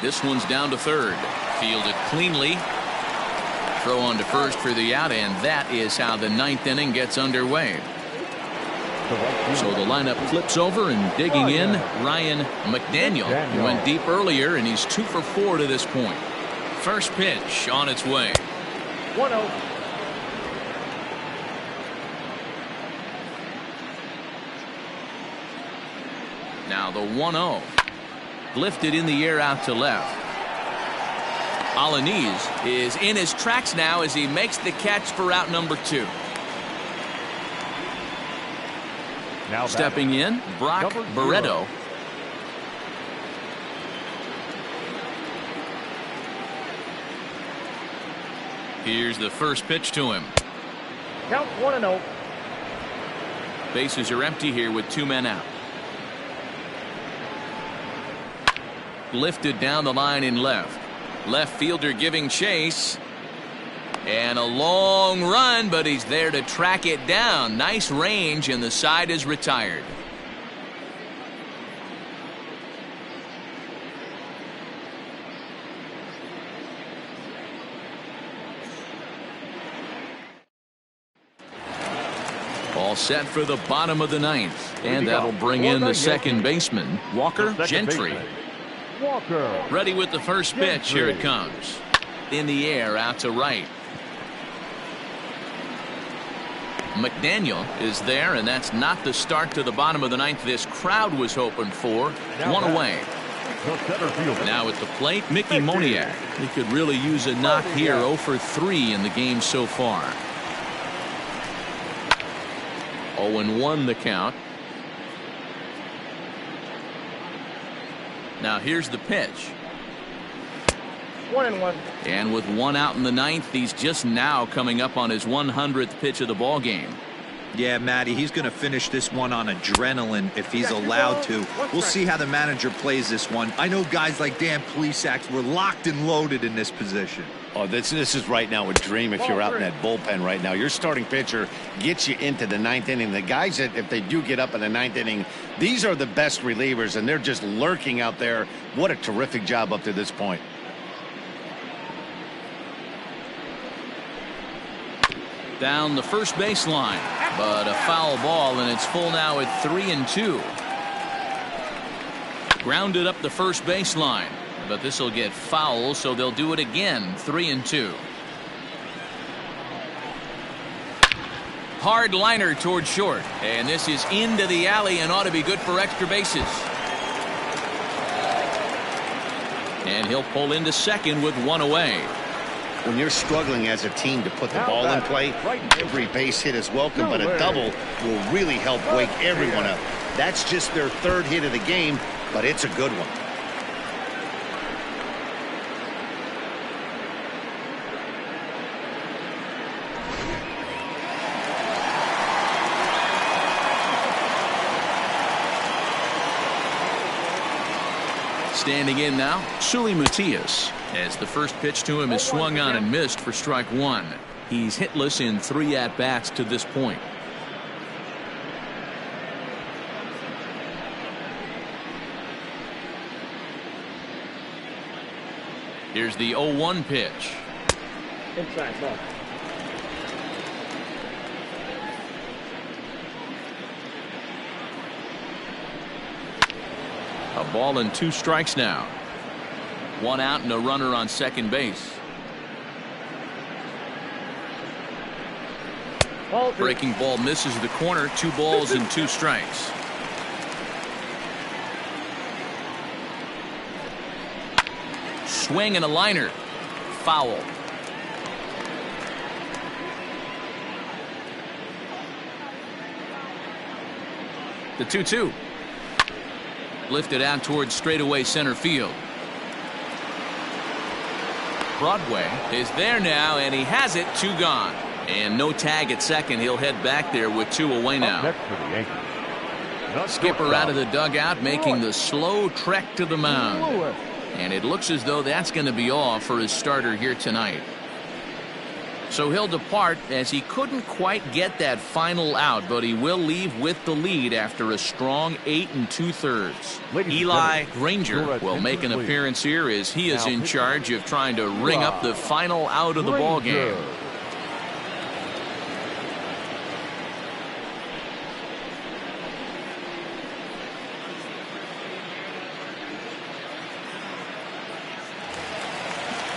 This one's down to third. Fielded cleanly. Throw on to first for the out, and that is how the 9th inning gets underway. So the lineup flips over, and digging in, Ryan McDaniel. He went deep earlier, and he's 2 for 4 to this point. First pitch on its way. 1-0. Now the 1-0. Lifted in the air out to left. Alaniz is in his tracks now as he makes the catch for out number 2. Now stepping in, Brock Barreto. Here's the first pitch to him. Count 1-0. Bases are empty here with 2 men out. Lifted down the line in left. Left fielder giving chase. And a long run, but he's there to track it down. Nice range, and the side is retired. All set for the bottom of the 9th. And that'll bring in the second baseman, Walker Gentry. Walker. Ready with the first pitch. Here it comes. In the air, out to right. McDaniel is there, and that's not the start to the bottom of the ninth this crowd was hoping for. One away. Now at the plate, Mickey Moniak. He could really use a knock here. 0 for 3 in the game so far. 0-1 the count. Now here's the pitch. 1-1. And with one out in the ninth, he's just now coming up on his 100th pitch of the ball game. Yeah, Matty, he's going to finish this one on adrenaline if he's allowed to. We'll see how the manager plays this one. I know guys like Dan Plesac were locked and loaded in this position. Oh, this is right now a dream if you're out in that bullpen right now. Your starting pitcher gets you into the ninth inning. The guys that, if they do get up in the ninth inning, these are the best relievers, and they're just lurking out there. What a terrific job up to this point. Down the first baseline, but a foul ball, and it's full now at 3-2. Grounded up the first baseline, but this will get foul, so they'll do it again. 3-2. Hard liner toward short, and this is into the alley and ought to be good for extra bases. And he'll pull into second with one away. When you're struggling as a team to put the ball in play, every base hit is welcome, but a double will really help wake everyone up. That's just their third hit of the game, but it's a good one. Standing in now, Sully Matias, as the first pitch to him is swung on and missed for strike one. He's hitless in 3 at-bats to this point. Here's the 0-1 pitch. Inside ball. A ball and 2 strikes now. 1 out and a runner on second base. Breaking ball misses the corner. 2 balls and 2 strikes. Swing and a liner. Foul. The 2-2. Lifted out towards straightaway center field. Broadway is there now, and he has it. 2 gone. And no tag at second. He'll head back there with 2 away now. Next for the Yankees. Skipper out of the dugout, making the slow trek to the mound. And it looks as though that's going to be all for his starter here tonight. So he'll depart as he couldn't quite get that final out, but he will leave with the lead after a strong 8 2/3. Eli Granger will make an appearance here as he is in charge of trying to ring up the final out of the ball game.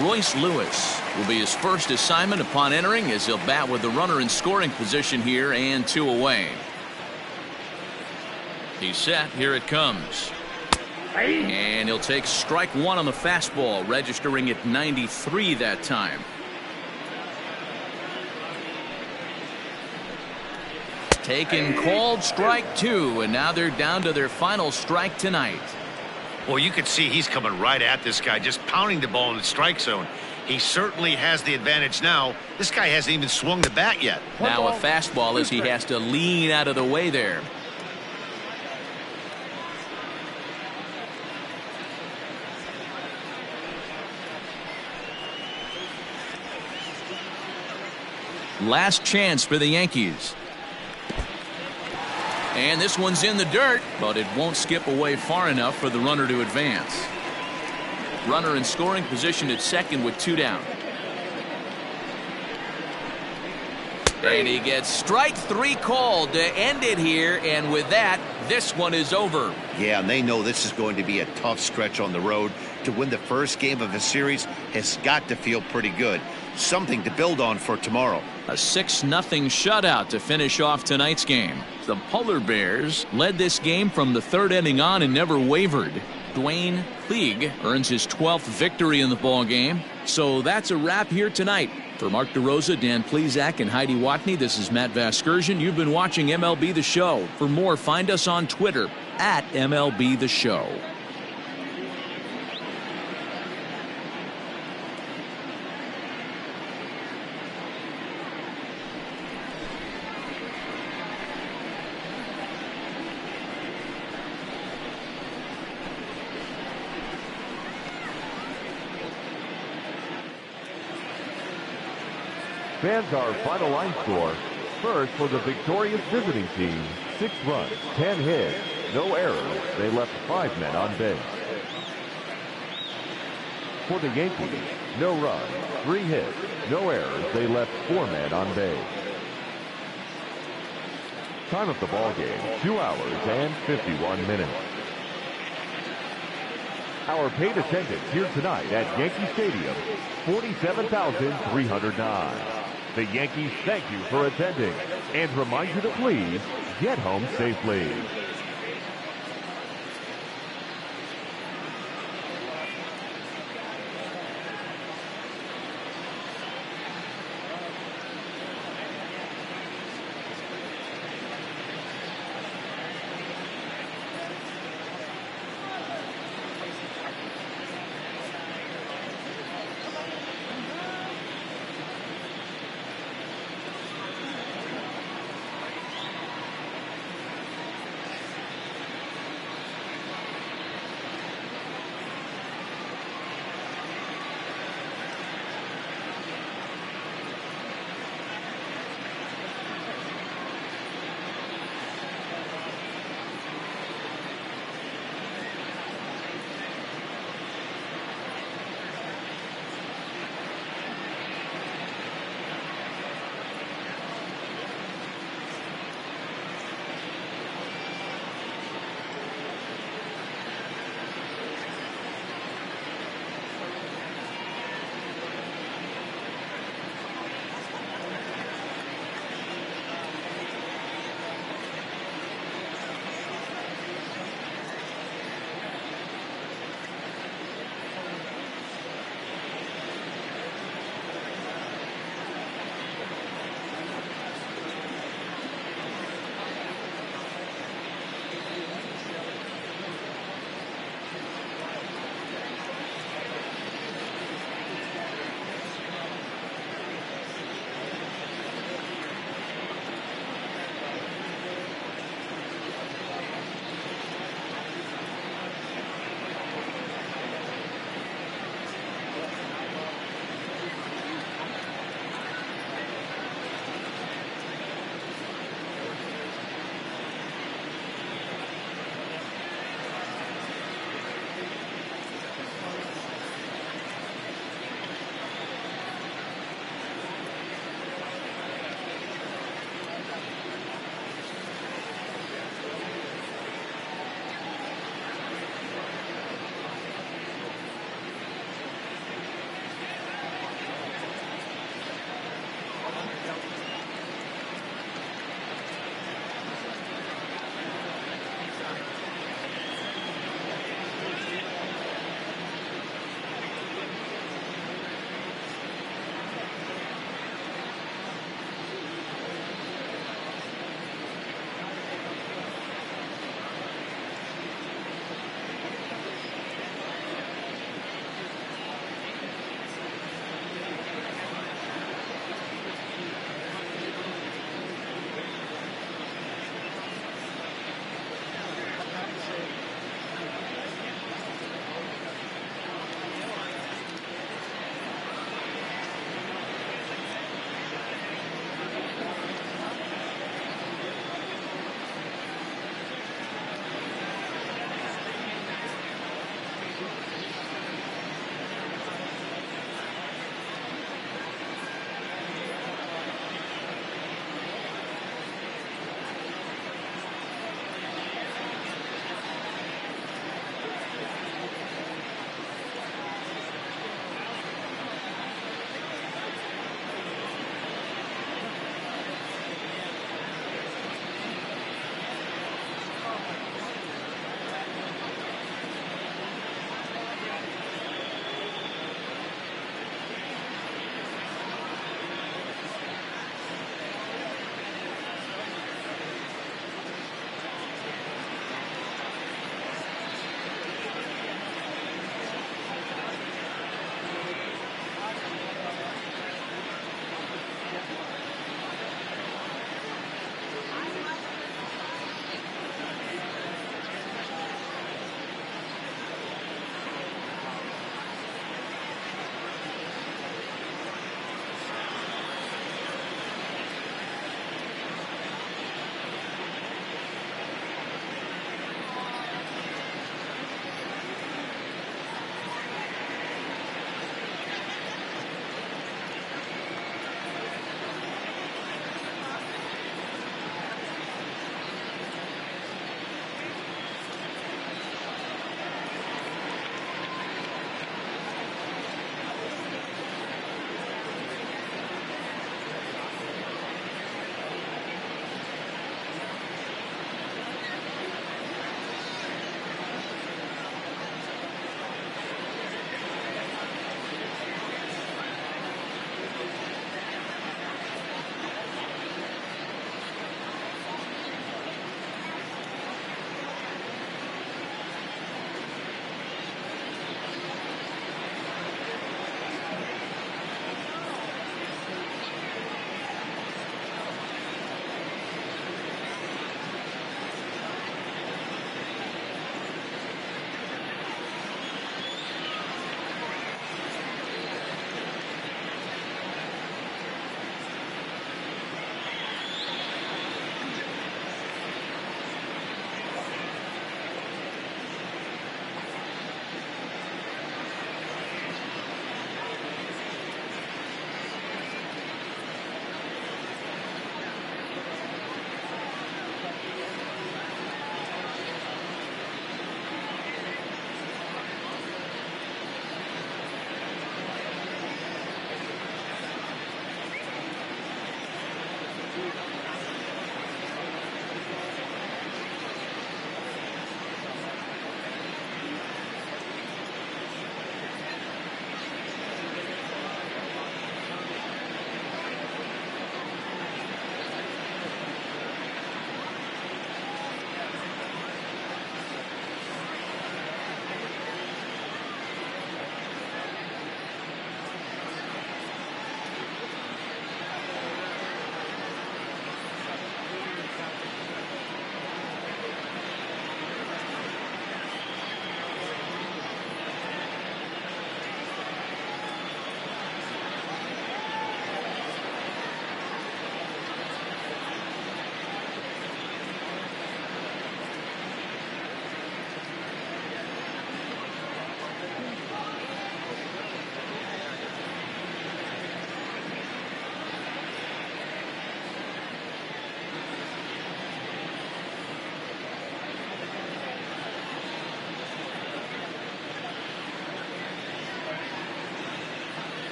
Royce Lewis will be his first assignment upon entering, as he'll bat with the runner in scoring position here and 2 away. He's set. Here it comes. And he'll take strike 1 on the fastball, registering at 93 that time. Taken, called strike 2, and now they're down to their final strike tonight. Well, you can see he's coming right at this guy, just pounding the ball in the strike zone. He certainly has the advantage now. This guy hasn't even swung the bat yet. Now a fastball as he has to lean out of the way there. Last chance for the Yankees. And this one's in the dirt, but it won't skip away far enough for the runner to advance. Runner in scoring position at second with 2 down. And he gets strike 3 called to end it here, and with that, this one is over. Yeah, and they know this is going to be a tough stretch on the road. To win the first game of a series has got to feel pretty good. Something to build on for tomorrow. A 6-0 shutout to finish off tonight's game. The Polar Bears led this game from the 3rd inning on and never wavered. Dwayne Klieg earns his 12th victory in the ball game. So that's a wrap here tonight. For Mark DeRosa, Dan Plesac, and Heidi Watney, this is Matt Vasgersian. You've been watching MLB The Show. For more, find us on Twitter at MLB The Show. Fans, our final line score. First, for the victorious visiting team, 6 runs, 10 hits, no errors. They left 5 men on base. For the Yankees, no runs, 3 hits, no errors. They left 4 men on base. Time of the ball game, 2 hours and 51 minutes. Our paid attendance here tonight at Yankee Stadium, 47,309. The Yankees thank you for attending and remind you to please get home safely.